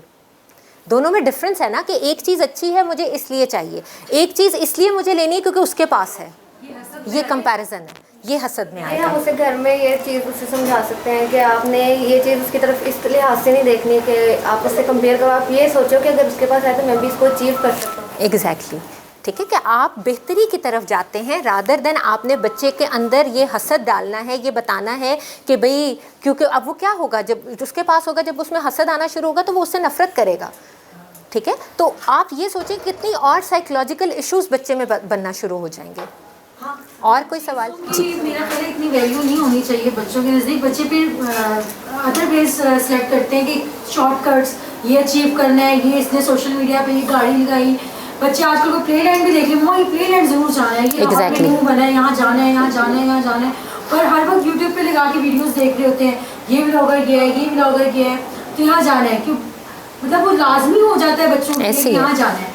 دونوں میں ڈفرینس ہے نا, کہ ایک چیز اچھی ہے مجھے اس لیے چاہیے, ایک چیز اس لیے مجھے لینی ہے کیونکہ اس کے پاس ہے. یہ کمپیریزن ہے, یہ حسد میں آئے گا. ہم اسے گھر میں یہ چیز اسے سمجھا سکتے ہیں کہ آپ نے یہ چیز اس کی طرف اس لحاظ سے نہیں دیکھنی کہ آپ اس سے کمپیئر کرو, آپ یہ سوچو کہ اگر اس کے پاس ہے تو میں بھی اس کو اچیو کر سکتا ہوں. ایگزیکٹلی, ٹھیک ہے, کہ آپ بہتری کی طرف جاتے ہیں رادر دین آپ نے بچے کے اندر یہ حسد ڈالنا ہے, یہ بتانا ہے کہ بھئی کیونکہ اب وہ کیا ہوگا جب اس کے پاس ہوگا, جب اس میں حسد آنا شروع ہوگا تو وہ اس سے نفرت کرے گا, ٹھیک ہے. تو آپ یہ سوچیں کتنی اور سائیکولوجیکل ایشوز بچے میں بننا شروع ہو جائیں گے. اور کوئی سوال؟ جی, میرا خیال ہے اتنی ویلیو نہیں ہونی چاہیے بچوں کے نزدیک. بچے پھر ادر ویز سلیکٹ کرتے ہیں کہ شارٹ کٹس, یہ اچیو کرنا ہے, یہ اس نے سوشل میڈیا پہ یہ گاڑی لگائی. بچے آج کل کو پلے لینڈ بھی دیکھ لیں, وہ یہ پلے لینڈ ضرور جانا ہے, یہ منہ بنا ہے, یہاں جانا ہے, یہاں جانا ہے, یہاں جانا ہے. اور ہر وقت یوٹیوب پہ لگا کے ویڈیوز دیکھ رہے ہوتے ہیں, یہ بلاگر گیا ہے, یہ بلاگر گیا ہے, تو یہاں جانا ہے. کیوں مطلب وہ لازمی ہو جاتا ہے بچوں کے لیے یہاں جانا ہے.